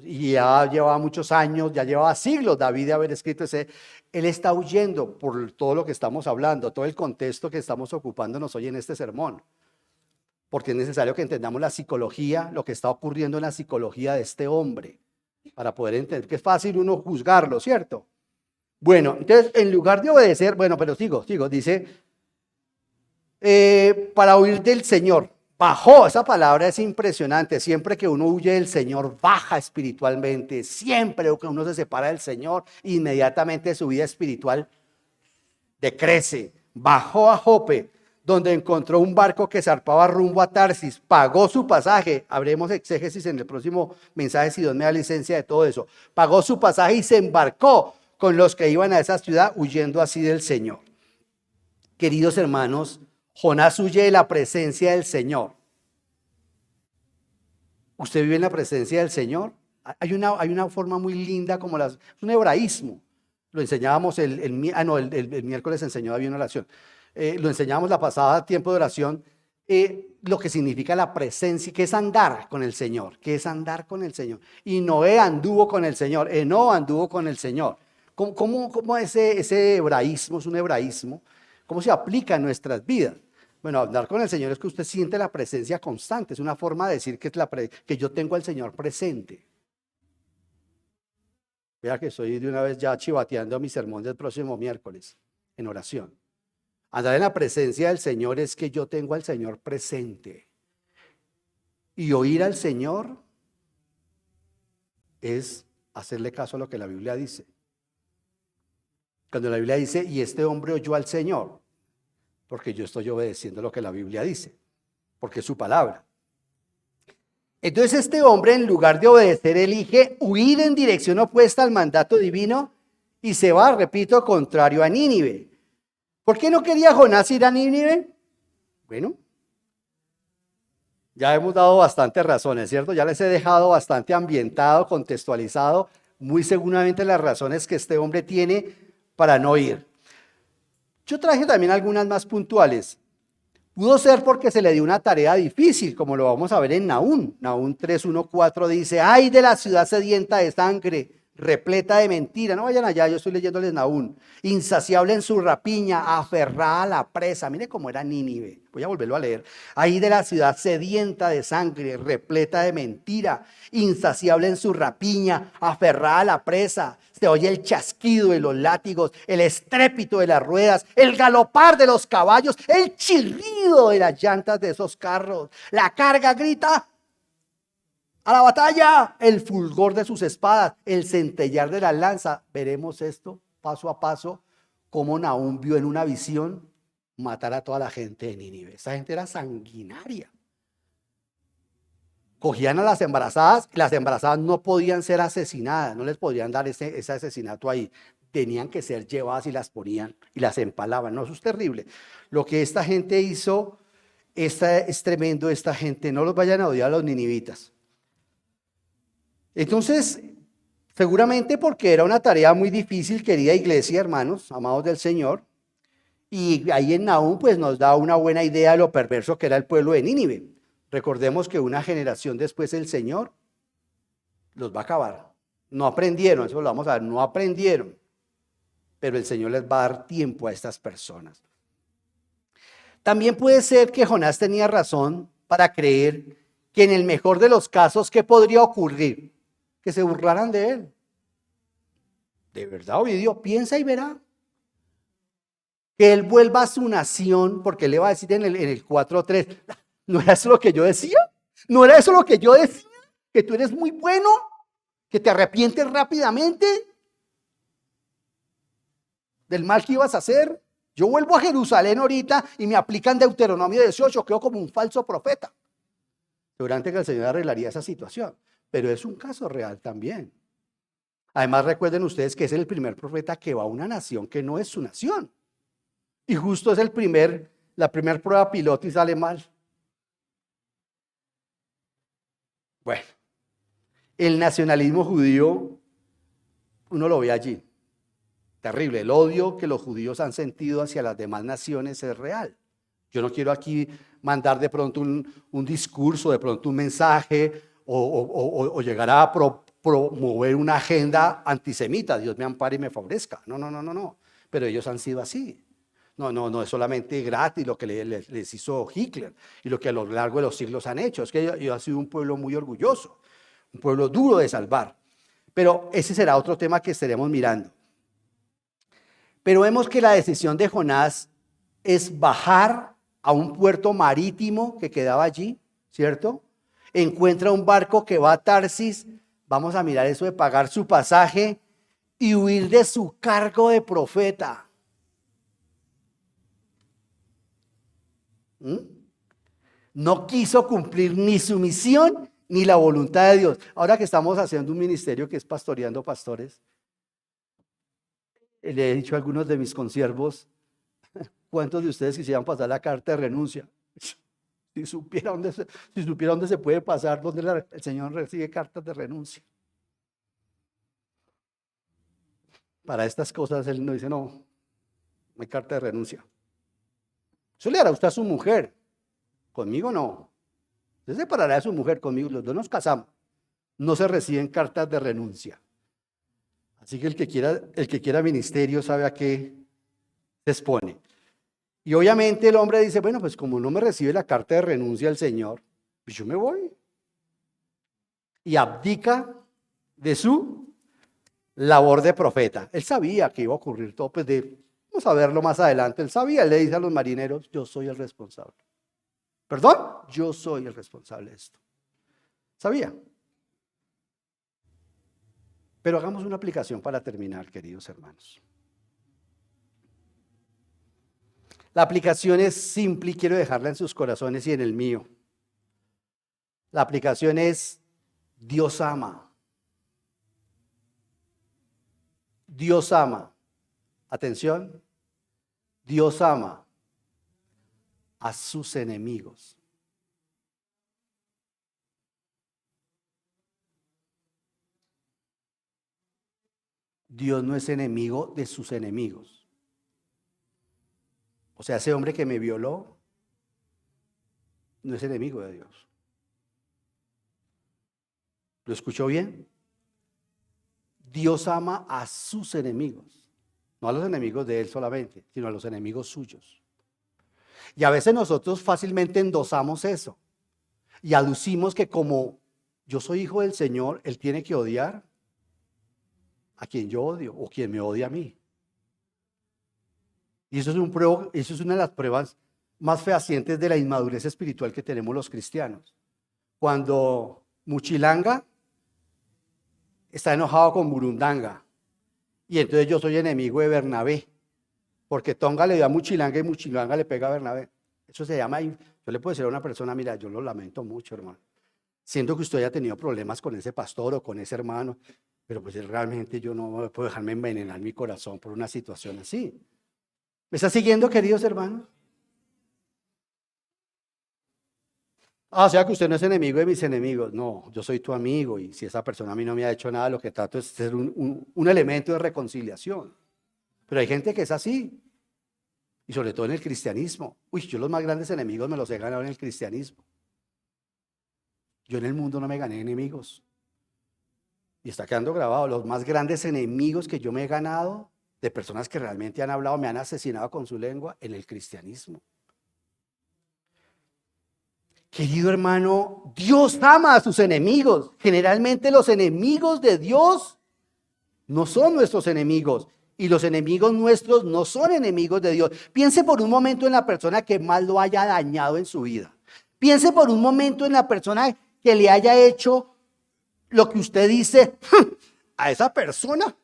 Y ya llevaba muchos años, ya llevaba siglos David de haber escrito él está huyendo por todo lo que estamos hablando, todo el contexto que estamos ocupándonos hoy en este sermón. Porque es necesario que entendamos la psicología, lo que está ocurriendo en la psicología de este hombre, para poder entender que es fácil uno juzgarlo, ¿cierto? Bueno, entonces en lugar de obedecer, pero sigo, dice, para huir del Señor. Bajó, esa palabra es impresionante. Siempre que uno huye del Señor, baja espiritualmente. Siempre que uno se separa del Señor, inmediatamente su vida espiritual decrece. Bajó a Jope, donde encontró un barco que zarpaba rumbo a Tarsis. Pagó su pasaje. Haremos exégesis en el próximo mensaje, si Dios me da licencia de todo eso. Pagó su pasaje y se embarcó con los que iban a esa ciudad, huyendo así del Señor. Queridos hermanos, Jonás huye de la presencia del Señor. ¿Usted vive en la presencia del Señor? Hay una forma muy linda, es un hebraísmo. Lo enseñábamos el miércoles enseñó David una oración. Lo enseñábamos la pasada tiempo de oración. Lo que significa la presencia, que es andar con el Señor. Y Noé anduvo con el Señor. Enoc anduvo con el Señor. ¿Cómo ese hebraísmo es un hebraísmo? ¿Cómo se aplica en nuestras vidas? Bueno, andar con el Señor es que usted siente la presencia constante. Es una forma de decir que yo tengo al Señor presente. Vea que estoy de una vez ya chivateando mi sermón del próximo miércoles en oración. Andar en la presencia del Señor es que yo tengo al Señor presente. Y oír al Señor es hacerle caso a lo que la Biblia dice. Cuando la Biblia dice, y este hombre oyó al Señor, porque yo estoy obedeciendo lo que la Biblia dice, porque es su palabra. Entonces este hombre, en lugar de obedecer, elige huir en dirección opuesta al mandato divino y se va, repito, contrario a Nínive. ¿Por qué no quería Jonás ir a Nínive? Bueno, ya hemos dado bastantes razones, ¿cierto? Ya les he dejado bastante ambientado, contextualizado, muy seguramente las razones que este hombre tiene para no ir. Yo traje también algunas más puntuales. Pudo ser porque se le dio una tarea difícil, como lo vamos a ver en Nahum. Nahum 3:1-4 dice, ¡ay de la ciudad sedienta de sangre, repleta de mentira. No vayan allá, yo estoy leyéndoles Nahum. Insaciable en su rapiña, aferrada a la presa. Mire cómo era Nínive. Voy a volverlo a leer. Ahí de la ciudad sedienta de sangre, repleta de mentira. Insaciable en su rapiña, aferrada a la presa. Se oye el chasquido de los látigos, el estrépito de las ruedas, el galopar de los caballos, el chirrido de las llantas de esos carros. La carga grita: ¡a la batalla! El fulgor de sus espadas, el centellar de la lanza. Veremos esto paso a paso, como Nahum vio en una visión matar a toda la gente de Nínive. Esa gente era sanguinaria. Cogían a las embarazadas, y las embarazadas no podían ser asesinadas, no les podían dar ese asesinato ahí. Tenían que ser llevadas y las ponían y las empalaban. No, eso es terrible. Lo que esta gente hizo es tremendo. Esta gente, no los vayan a odiar a los ninivitas. Entonces, seguramente porque era una tarea muy difícil, querida iglesia, hermanos, amados del Señor, y ahí en Nahum pues nos da una buena idea de lo perverso que era el pueblo de Nínive. Recordemos que una generación después el Señor los va a acabar. No aprendieron, eso lo vamos a ver, no aprendieron, pero el Señor les va a dar tiempo a estas personas. También puede ser que Jonás tenía razón para creer que en el mejor de los casos, ¿qué podría ocurrir? Que se burlaran de él. De verdad, Ovidio, piensa y verá. Que él vuelva a su nación, porque le va a decir en el 4:3, ¿no era eso lo que yo decía? ¿No era eso lo que yo decía? Que tú eres muy bueno, que te arrepientes rápidamente del mal que ibas a hacer. Yo vuelvo a Jerusalén ahorita y me aplican Deuteronomio 18, quedo como un falso profeta. Seguramente que el Señor arreglaría esa situación, pero es un caso real también. Además, recuerden ustedes que es el primer profeta que va a una nación que no es su nación. Y justo es la primera prueba piloto y sale mal. Bueno, el nacionalismo judío, uno lo ve allí. Terrible, el odio que los judíos han sentido hacia las demás naciones es real. Yo no quiero aquí mandar de pronto un discurso, de pronto un mensaje o llegar a promover una agenda antisemita. Dios me ampare y me favorezca. No. Pero ellos han sido así. No es solamente gratis lo que les hizo Hitler y lo que a lo largo de los siglos han hecho. Es que ellos han sido un pueblo muy orgulloso, un pueblo duro de salvar. Pero ese será otro tema que estaremos mirando. Pero vemos que la decisión de Jonás es bajar a un puerto marítimo que quedaba allí, ¿cierto? Encuentra un barco que va a Tarsis. Vamos a mirar eso de pagar su pasaje y huir de su cargo de profeta. No quiso cumplir ni su misión ni la voluntad de Dios. Ahora que estamos haciendo un ministerio que es pastoreando pastores, le he dicho a algunos de mis consiervos, ¿cuántos de ustedes quisieran pasar la carta de renuncia? Si supiera dónde se puede pasar, donde el Señor recibe cartas de renuncia. Para estas cosas Él no dice, no hay carta de renuncia. Eso le hará usted a su mujer. Conmigo no. Usted separará a su mujer, conmigo los dos nos casamos. No se reciben cartas de renuncia. Así que el que quiera ministerio sabe a qué se expone. Y obviamente el hombre dice, bueno, pues como no me recibe la carta de renuncia el Señor, pues yo me voy. Y abdica de su labor de profeta. Él sabía que iba a ocurrir todo, pues vamos a verlo más adelante. Él sabía, él le dice a los marineros, yo soy el responsable. ¿Perdón? Yo soy el responsable de esto. Sabía. Pero hagamos una aplicación para terminar, queridos hermanos. La aplicación es simple y quiero dejarla en sus corazones y en el mío. La aplicación es Dios ama. Dios ama. Atención. Dios ama a sus enemigos. Dios no es enemigo de sus enemigos. O sea, ese hombre que me violó no es enemigo de Dios. ¿Lo escuchó bien? Dios ama a sus enemigos, no a los enemigos de Él solamente, sino a los enemigos suyos. Y a veces nosotros fácilmente endosamos eso y aducimos que como yo soy hijo del Señor, Él tiene que odiar a quien yo odio o quien me odia a mí. Y eso es una de las pruebas más fehacientes de la inmadurez espiritual que tenemos los cristianos. Cuando Muchilanga está enojado con Burundanga y entonces yo soy enemigo de Bernabé, porque Tonga le dio a Muchilanga y Muchilanga le pega a Bernabé. Eso se llama, yo le puedo decir a una persona, mira, yo lo lamento mucho, hermano. Siento que usted haya tenido problemas con ese pastor o con ese hermano, pero pues realmente yo no puedo dejarme envenenar mi corazón por una situación así. ¿Me está siguiendo, queridos hermanos? O sea que usted no es enemigo de mis enemigos. No, yo soy tu amigo y si esa persona a mí no me ha hecho nada, lo que trato es ser un elemento de reconciliación. Pero hay gente que es así. Y sobre todo en el cristianismo. Uy, yo los más grandes enemigos me los he ganado en el cristianismo. Yo en el mundo no me gané enemigos. Y está quedando grabado. Los más grandes enemigos que yo me he ganado de personas que realmente han hablado, me han asesinado con su lengua en el cristianismo. Querido hermano, Dios ama a sus enemigos. Generalmente los enemigos de Dios no son nuestros enemigos. Y los enemigos nuestros no son enemigos de Dios. Piense por un momento en la persona que más lo haya dañado en su vida. Piense por un momento en la persona que le haya hecho lo que usted dice, a esa persona,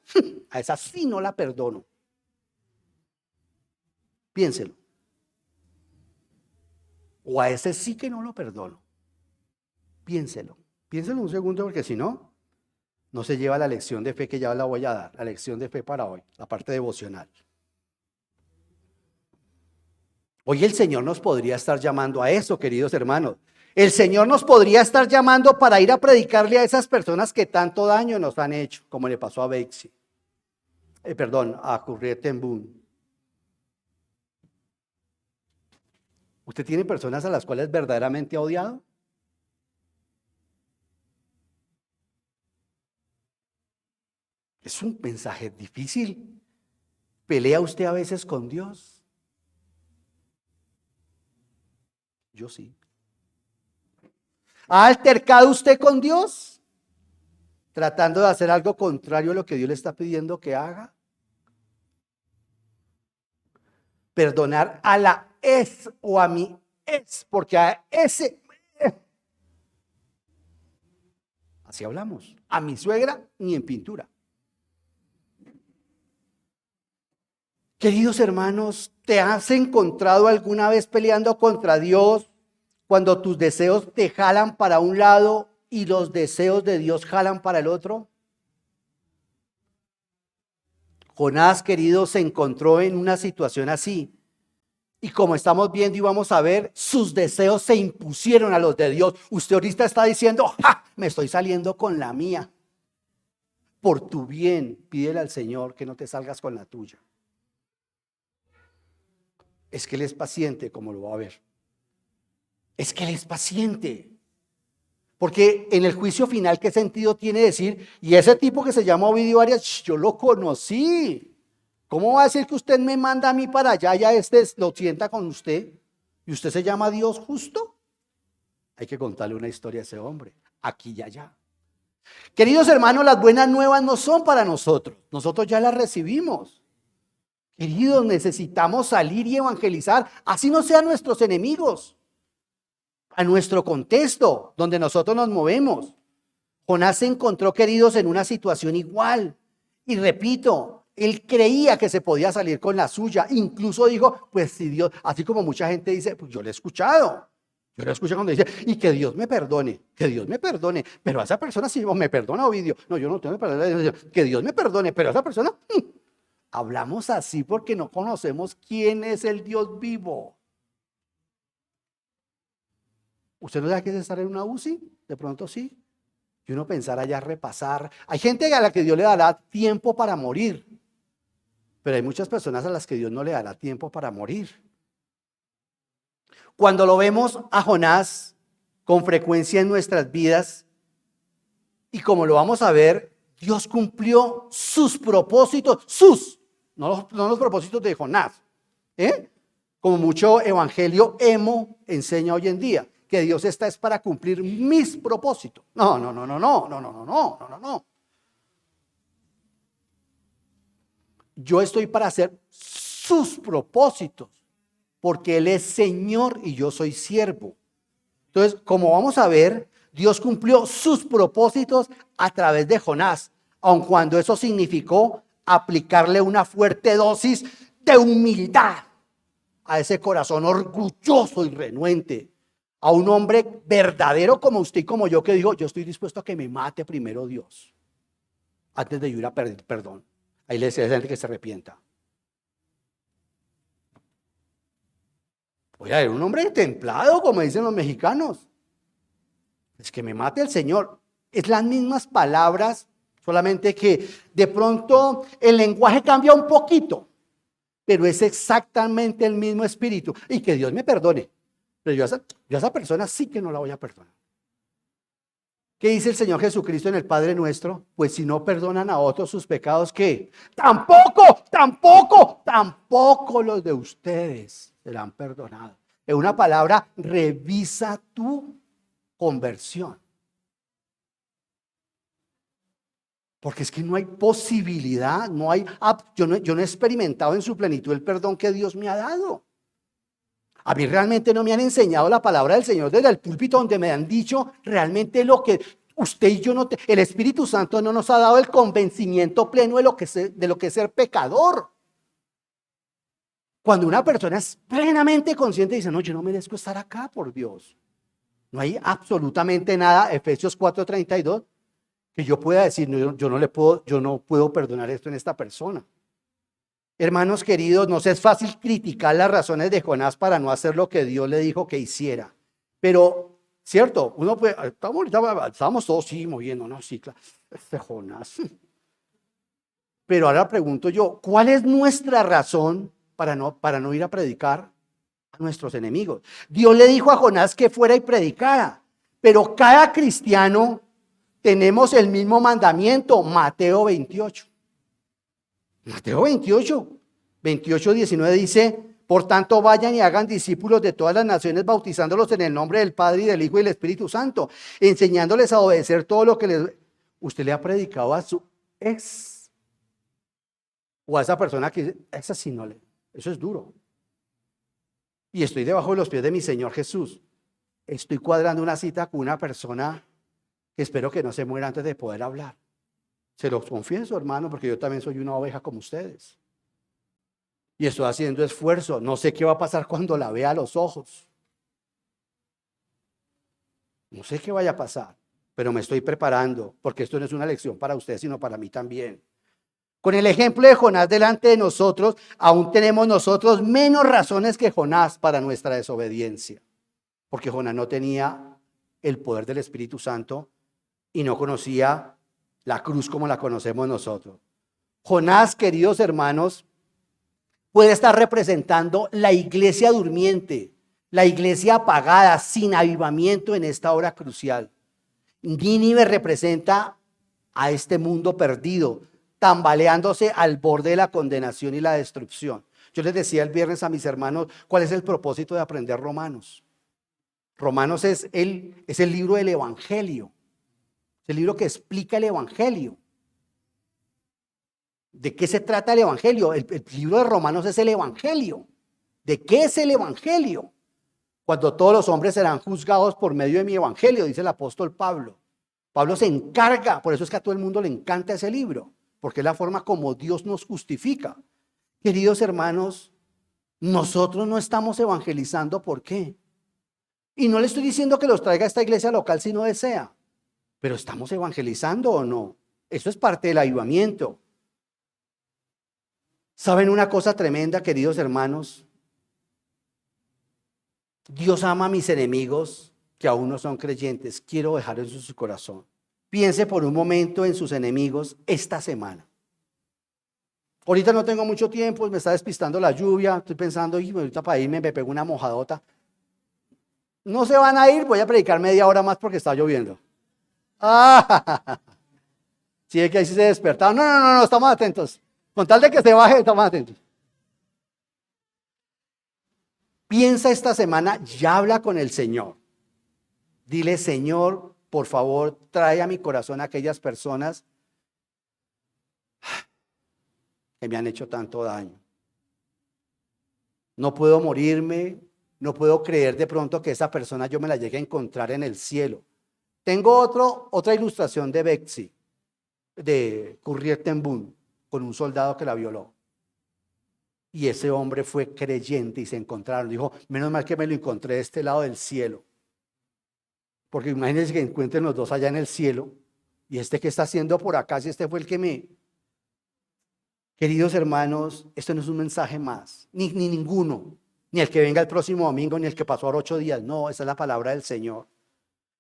a esa sí no la perdono. Piénselo. O a ese sí que no lo perdono. Piénselo. Piénselo un segundo porque si no, no se lleva la lección de fe que ya la voy a dar. La lección de fe para hoy, la parte devocional. Hoy el Señor nos podría estar llamando a eso, queridos hermanos. El Señor nos podría estar llamando para ir a predicarle a esas personas que tanto daño nos han hecho, como le pasó a Beixi. A Currier Ten Boom. ¿Usted tiene personas a las cuales verdaderamente ha odiado? Es un mensaje difícil. ¿Pelea usted a veces con Dios? Yo sí. ¿Ha altercado usted con Dios? Tratando de hacer algo contrario a lo que Dios le está pidiendo que haga. Perdonar a la ex o a mi ex, porque a ese... Así hablamos. A mi suegra ni en pintura. Queridos hermanos, ¿te has encontrado alguna vez peleando contra Dios cuando tus deseos te jalan para un lado y los deseos de Dios jalan para el otro? Jonás, querido, se encontró en una situación así. Y como estamos viendo y vamos a ver, sus deseos se impusieron a los de Dios. Usted ahorita está diciendo, ¡ja! Me estoy saliendo con la mía. Por tu bien, pídele al Señor que no te salgas con la tuya. Es que Él es paciente, como lo va a ver. Es que Él es paciente. Porque en el juicio final, ¿qué sentido tiene decir? Y ese tipo que se llama Ovidio Arias, yo lo conocí. ¿Cómo va a decir que usted me manda a mí para allá y a este lo sienta con usted? ¿Y usted se llama Dios justo? Hay que contarle una historia a ese hombre, aquí y allá. Queridos hermanos, las buenas nuevas no son para nosotros. Nosotros ya las recibimos. Queridos, necesitamos salir y evangelizar, así no sean nuestros enemigos, a nuestro contexto, donde nosotros nos movemos. Jonás se encontró, queridos, en una situación igual. Y repito, él creía que se podía salir con la suya. Incluso dijo, pues si Dios, así como mucha gente dice, pues yo lo he escuchado. Yo lo escucho cuando dice, y que Dios me perdone, que Dios me perdone. Pero a esa persona sí me perdona, Ovidio. No, yo no tengo que perdonar, que Dios me perdone, pero a esa persona... Hablamos así porque no conocemos quién es el Dios vivo. ¿Usted no sabe qué es estar en una UCI? De pronto sí. Y uno pensar allá, repasar. Hay gente a la que Dios le dará tiempo para morir. Pero hay muchas personas a las que Dios no le dará tiempo para morir. Cuando lo vemos a Jonás con frecuencia en nuestras vidas, y como lo vamos a ver, Dios cumplió sus propósitos, no los propósitos de Jonás. Como mucho evangelio emo enseña hoy en día, que Dios está es para cumplir mis propósitos. No. Yo estoy para hacer sus propósitos, porque Él es Señor y yo soy siervo. Entonces, como vamos a ver, Dios cumplió sus propósitos a través de Jonás, aun cuando eso significó aplicarle una fuerte dosis de humildad a ese corazón orgulloso y renuente, a un hombre verdadero como usted y como yo, que dijo: yo estoy dispuesto a que me mate primero Dios antes de yo ir a pedir perdón. Ahí le decía a la gente que se arrepienta. Voy a ver, un hombre templado, como dicen los mexicanos. Es que me mate el Señor. Es las mismas palabras, solamente que de pronto el lenguaje cambia un poquito, pero es exactamente el mismo espíritu. Y que Dios me perdone, pero yo a esa persona sí que no la voy a perdonar. ¿Qué dice el Señor Jesucristo en el Padre Nuestro? Pues si no perdonan a otros sus pecados, ¿qué? Tampoco los de ustedes serán perdonados. En una palabra, revisa tu conversión. Porque es que no hay posibilidad, yo no he experimentado en su plenitud el perdón que Dios me ha dado. A mí realmente no me han enseñado la palabra del Señor desde el púlpito, donde me han dicho realmente lo que usted y yo el Espíritu Santo no nos ha dado el convencimiento pleno de lo que es ser pecador. Cuando una persona es plenamente consciente y dice: no, yo no merezco estar acá, por Dios. No hay absolutamente nada, Efesios 4:32, que yo pueda decir: no, yo no puedo perdonar esto en esta persona. Hermanos queridos, nos es fácil criticar las razones de Jonás para no hacer lo que Dios le dijo que hiciera. Pero, cierto, uno puede, estamos todos moviéndonos, sí, claro, Jonás. Pero ahora pregunto yo, ¿cuál es nuestra razón para no ir a predicar a nuestros enemigos? Dios le dijo a Jonás que fuera y predicara, pero cada cristiano tenemos el mismo mandamiento, Mateo 28. Mateo 28, 19 dice: por tanto vayan y hagan discípulos de todas las naciones, bautizándolos en el nombre del Padre y del Hijo y del Espíritu Santo, enseñándoles a obedecer todo lo que usted le ha predicado a su ex o a esa persona que esa sí no le, eso es duro. Y estoy debajo de los pies de mi Señor Jesús. Estoy cuadrando una cita con una persona que espero que no se muera antes de poder hablar. Se los confieso, hermano, porque yo también soy una oveja como ustedes. Y estoy haciendo esfuerzo. No sé qué va a pasar cuando la vea a los ojos. No sé qué vaya a pasar, pero me estoy preparando, porque esto no es una lección para ustedes, sino para mí también. Con el ejemplo de Jonás delante de nosotros, aún tenemos nosotros menos razones que Jonás para nuestra desobediencia. Porque Jonás no tenía el poder del Espíritu Santo y no conocía la cruz como la conocemos nosotros. Jonás, queridos hermanos, puede estar representando la iglesia durmiente, la iglesia apagada, sin avivamiento en esta hora crucial. Nínive representa a este mundo perdido, tambaleándose al borde de la condenación y la destrucción. Yo les decía el viernes a mis hermanos, ¿cuál es el propósito de aprender Romanos? Romanos es el libro del Evangelio. El libro que explica el Evangelio. ¿De qué se trata el Evangelio? El libro de Romanos es el Evangelio. ¿De qué es el Evangelio? Cuando todos los hombres serán juzgados por medio de mi Evangelio, dice el apóstol Pablo. Pablo se encarga, por eso es que a todo el mundo le encanta ese libro, porque es la forma como Dios nos justifica. Queridos hermanos, nosotros no estamos evangelizando, ¿por qué? Y no le estoy diciendo que los traiga a esta iglesia local si no desea. Pero ¿estamos evangelizando o no? Eso es parte del avivamiento. ¿Saben una cosa tremenda, queridos hermanos? Dios ama a mis enemigos que aún no son creyentes. Quiero dejar eso en su corazón. Piense por un momento en sus enemigos esta semana. Ahorita no tengo mucho tiempo, me está despistando la lluvia. Estoy pensando, ahorita para irme me pego una mojadota. No se van a ir, voy a predicar media hora más porque está lloviendo. Si es que ahí sí se despertaron. No, estamos atentos. Con tal de que se baje, estamos atentos. Piensa esta semana, ya habla con el Señor. Dile, Señor, por favor, trae a mi corazón a aquellas personas que me han hecho tanto daño. No puedo morirme, no puedo creer de pronto que esa persona yo me la llegue a encontrar en el cielo. Tengo otra ilustración de Betsy, de Corrie ten Boom, con un soldado que la violó. Y ese hombre fue creyente y se encontraron. Dijo, menos mal que me lo encontré de este lado del cielo. Porque imagínense que encuentren los dos allá en el cielo. ¿Y este qué está haciendo por acá? Si este fue el que me... Queridos hermanos, esto no es un mensaje más, ni ninguno, ni el que venga el próximo domingo, ni el que pasó ahora 8 días. No, esa es la palabra del Señor.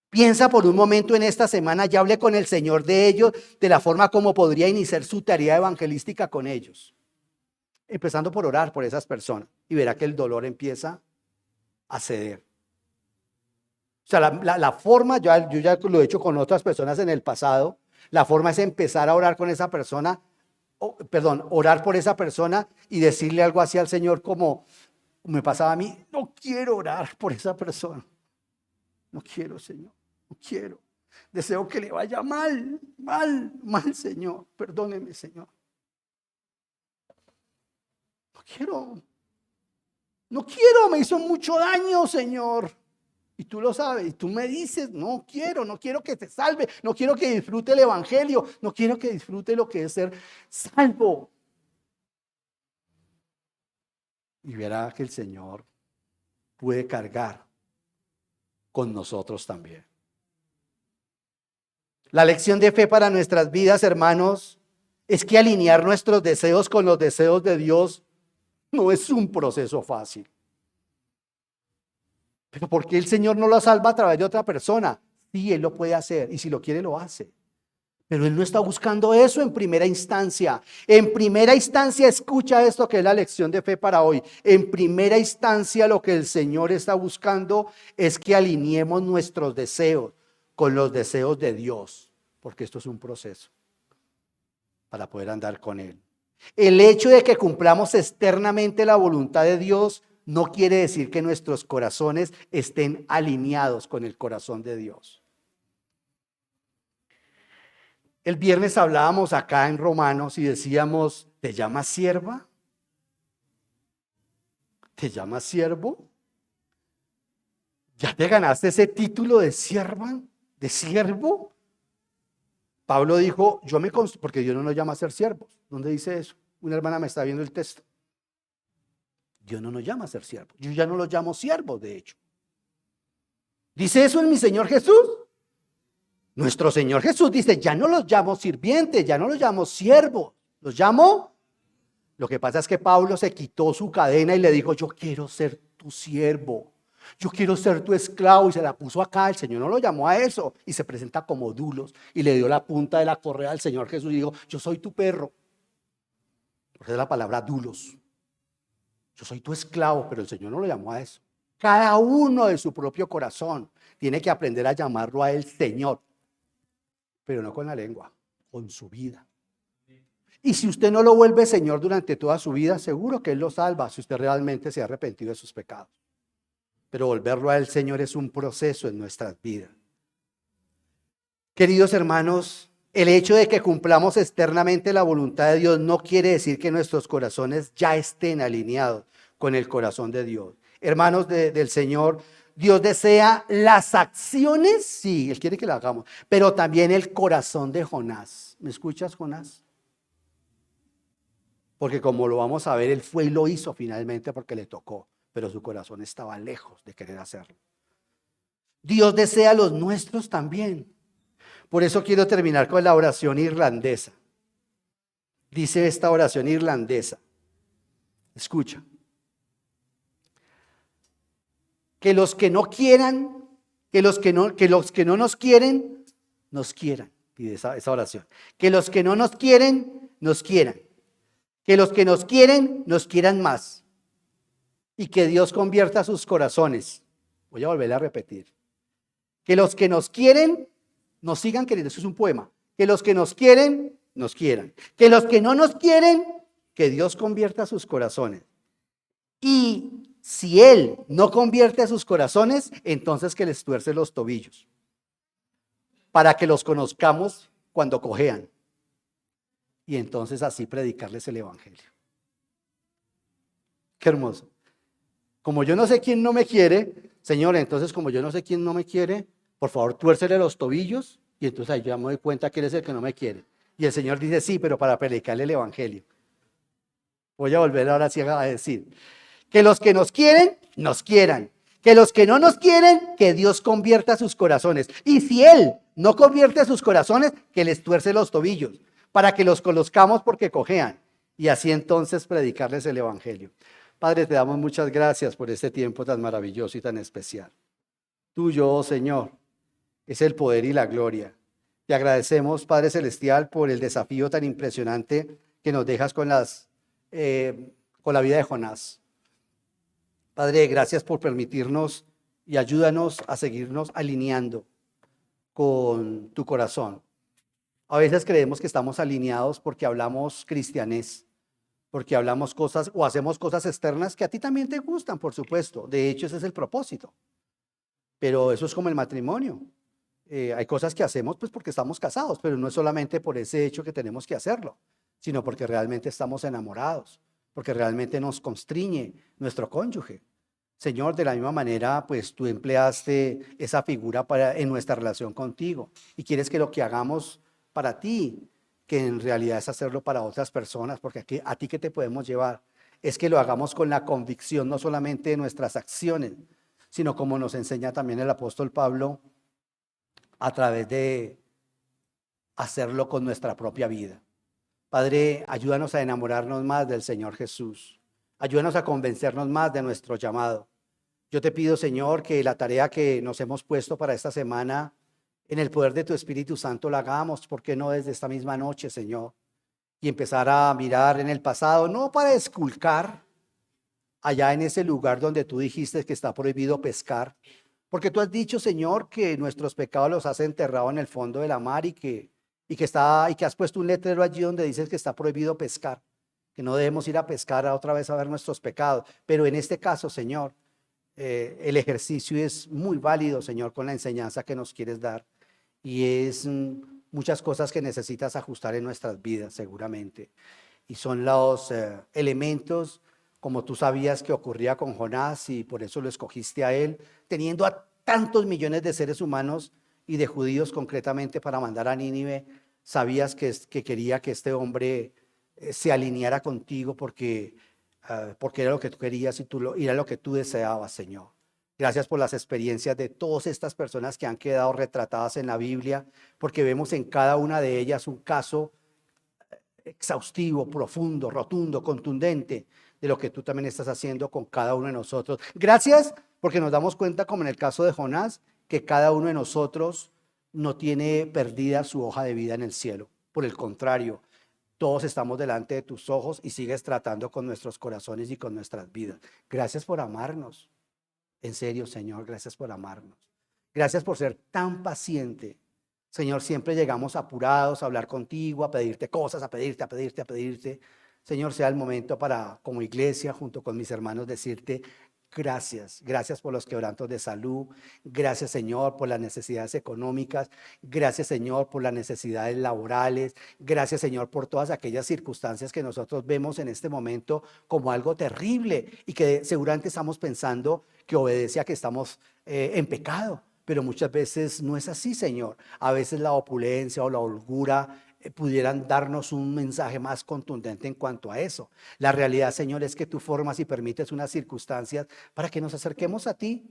Piensa por un momento en esta semana, ya hablé con el Señor de ellos, de la forma como podría iniciar su tarea evangelística con ellos. Empezando por orar por esas personas y verá que el dolor empieza a ceder. O sea, la forma, yo ya lo he hecho con otras personas en el pasado, la forma es empezar a orar con esa persona, orar por esa persona y decirle algo así al Señor como me pasaba a mí, no quiero orar por esa persona. No quiero, Señor, no quiero. Deseo que le vaya mal, Señor. Perdóneme, Señor. No quiero, me hizo mucho daño, Señor. Y tú lo sabes, y tú me dices, no quiero que te salve, no quiero que disfrute el evangelio, no quiero que disfrute lo que es ser salvo. Y verá que el Señor puede cargar con nosotros también. La lección de fe para nuestras vidas, hermanos, es que alinear nuestros deseos con los deseos de Dios no es un proceso fácil. Pero ¿por qué el Señor no lo salva a través de otra persona? Sí, Él lo puede hacer y si lo quiere lo hace. Pero Él no está buscando eso en primera instancia. En primera instancia, escucha esto que es la lección de fe para hoy. En primera instancia, lo que el Señor está buscando es que alineemos nuestros deseos con los deseos de Dios, porque esto es un proceso para poder andar con Él. El hecho de que cumplamos externamente la voluntad de Dios no quiere decir que nuestros corazones estén alineados con el corazón de Dios. El viernes hablábamos acá en Romanos y decíamos, ¿te llamas sierva? ¿Te llamas siervo? ¿Ya te ganaste ese título de sierva? ¿De siervo? Pablo dijo, porque Dios no nos llama a ser siervos. ¿Dónde dice eso? Una hermana me está viendo el texto. Dios no nos llama a ser siervos. Yo ya no los llamo siervos, de hecho. ¿Dice eso en mi Señor Jesús? Nuestro Señor Jesús dice, ya no los llamo sirvientes, ya no los llamo siervos. ¿Los llamo? Lo que pasa es que Pablo se quitó su cadena y le dijo, yo quiero ser tu siervo. Yo quiero ser tu esclavo, y se la puso acá. El Señor no lo llamó a eso y se presenta como dulos y le dio la punta de la correa al Señor Jesús y dijo, yo soy tu perro. Esa es la palabra dulos. Yo soy tu esclavo, pero el Señor no lo llamó a eso. Cada uno de su propio corazón tiene que aprender a llamarlo a Él Señor, pero no con la lengua, con su vida. Y si usted no lo vuelve Señor durante toda su vida, seguro que Él lo salva si usted realmente se ha arrepentido de sus pecados. Pero volverlo a Él Señor es un proceso en nuestras vidas. Queridos hermanos, el hecho de que cumplamos externamente la voluntad de Dios no quiere decir que nuestros corazones ya estén alineados con el corazón de Dios. Hermanos del Señor, Dios desea las acciones, sí, Él quiere que las hagamos, pero también el corazón de Jonás. ¿Me escuchas, Jonás? Porque como lo vamos a ver, él fue y lo hizo finalmente porque le tocó, pero su corazón estaba lejos de querer hacerlo. Dios desea los nuestros también. Por eso quiero terminar con la oración irlandesa. Dice esta oración irlandesa. Escucha. Que los que no quieran, que los que no nos quieren, nos quieran. Pide esa oración. Que los que no nos quieren, nos quieran. Que los que nos quieran más. Y que Dios convierta sus corazones. Voy a volver a repetir. Que los que nos quieren, nos sigan queriendo. Eso es un poema. Que los que nos quieren, nos quieran. Que los que no nos quieren, que Dios convierta sus corazones. Y si Él no convierte sus corazones, entonces que les tuerce los tobillos. Para que los conozcamos cuando cojean. Y entonces así predicarles el evangelio. Qué hermoso. Como yo no sé quién no me quiere, Señor, entonces como yo no sé quién no me quiere, por favor tuércele los tobillos y entonces ahí yo ya me doy cuenta que Él es el que no me quiere. Y el Señor dice, sí, pero para predicarle el evangelio. Voy a volver ahora sí a decir, que los que nos quieren, nos quieran. Que los que no nos quieren, que Dios convierta sus corazones. Y si Él no convierte sus corazones, que les tuerce los tobillos, para que los conozcamos porque cojean. Y así entonces predicarles el evangelio. Padre, te damos muchas gracias por este tiempo tan maravilloso y tan especial. Tuyo, oh Señor, es el poder y la gloria. Te agradecemos, Padre Celestial, por el desafío tan impresionante que nos dejas con la vida de Jonás. Padre, gracias por permitirnos y ayúdanos a seguirnos alineando con tu corazón. A veces creemos que estamos alineados porque hablamos cristianés, porque hablamos cosas o hacemos cosas externas que a ti también te gustan, por supuesto. De hecho, ese es el propósito. Pero eso es como el matrimonio. Hay cosas que hacemos pues porque estamos casados, pero no es solamente por ese hecho que tenemos que hacerlo, sino porque realmente estamos enamorados, porque realmente nos constriñe nuestro cónyuge. Señor, de la misma manera, pues tú empleaste esa figura en nuestra relación contigo y quieres que lo que hagamos para ti, que en realidad es hacerlo para otras personas, porque aquí, a ti que te podemos llevar, es que lo hagamos con la convicción no solamente de nuestras acciones, sino como nos enseña también el apóstol Pablo, a través de hacerlo con nuestra propia vida. Padre, ayúdanos a enamorarnos más del Señor Jesús. Ayúdanos a convencernos más de nuestro llamado. Yo te pido, Señor, que la tarea que nos hemos puesto para esta semana, en el poder de tu Espíritu Santo la hagamos, ¿por qué no desde esta misma noche, Señor? Y empezar a mirar en el pasado, no para esculcar allá en ese lugar donde tú dijiste que está prohibido pescar, porque tú has dicho, Señor, que nuestros pecados los has enterrado en el fondo de la mar y que has puesto un letrero allí donde dices que está prohibido pescar, que no debemos ir a pescar otra vez a ver nuestros pecados. Pero en este caso, Señor, el ejercicio es muy válido, Señor, con la enseñanza que nos quieres dar. Y es muchas cosas que necesitas ajustar en nuestras vidas, seguramente. Y son los elementos, como tú sabías que ocurría con Jonás y por eso lo escogiste a él, teniendo a tantos millones de seres humanos y de judíos concretamente para mandar a Nínive, sabías que quería que este hombre se alineara contigo porque era lo que tú querías y era lo que tú deseabas, Señor. Gracias por las experiencias de todas estas personas que han quedado retratadas en la Biblia, porque vemos en cada una de ellas un caso exhaustivo, profundo, rotundo, contundente de lo que tú también estás haciendo con cada uno de nosotros. Gracias porque nos damos cuenta, como en el caso de Jonás, que cada uno de nosotros no tiene perdida su hoja de vida en el cielo. Por el contrario, todos estamos delante de tus ojos y sigues tratando con nuestros corazones y con nuestras vidas. Gracias por amarnos. En serio, Señor, gracias por amarnos. Gracias por ser tan paciente. Señor, siempre llegamos apurados a hablar contigo, a pedirte cosas, a pedirte. Señor, sea el momento para, como iglesia, junto con mis hermanos, decirte gracias. Gracias por los quebrantos de salud. Gracias, Señor, por las necesidades económicas. Gracias, Señor, por las necesidades laborales. Gracias, Señor, por todas aquellas circunstancias que nosotros vemos en este momento como algo terrible y que seguramente estamos pensando que obedece a que estamos en pecado. Pero muchas veces no es así, Señor. A veces la opulencia o la holgura pudieran darnos un mensaje más contundente en cuanto a eso. La realidad, Señor, es que tú formas y permites unas circunstancias para que nos acerquemos a ti,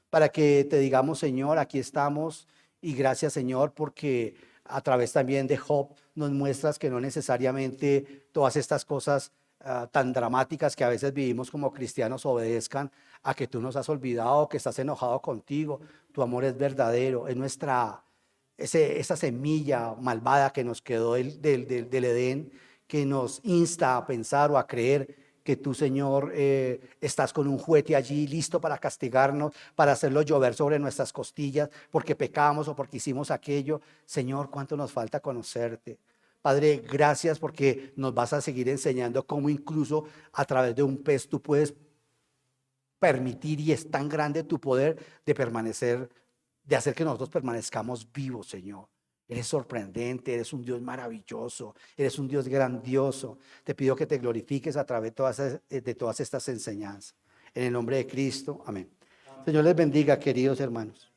para que te digamos, Señor, aquí estamos. Y gracias, Señor, porque a través también de Job nos muestras que no necesariamente todas estas cosas tan dramáticas que a veces vivimos como cristianos obedezcan a que tú nos has olvidado, que estás enojado contigo. Tu amor es verdadero, es esa semilla malvada que nos quedó del Edén, que nos insta a pensar o a creer que tú, Señor, estás con un juguete allí listo para castigarnos, para hacerlo llover sobre nuestras costillas, porque pecamos o porque hicimos aquello. Señor, cuánto nos falta conocerte. Padre, gracias porque nos vas a seguir enseñando cómo incluso a través de un pez tú puedes permitir, y es tan grande tu poder de permanecer, de hacer que nosotros permanezcamos vivos, Señor. Eres sorprendente, eres un Dios maravilloso, eres un Dios grandioso. Te pido que te glorifiques a través de todas estas enseñanzas. En el nombre de Cristo, amén. Señor les bendiga, queridos hermanos.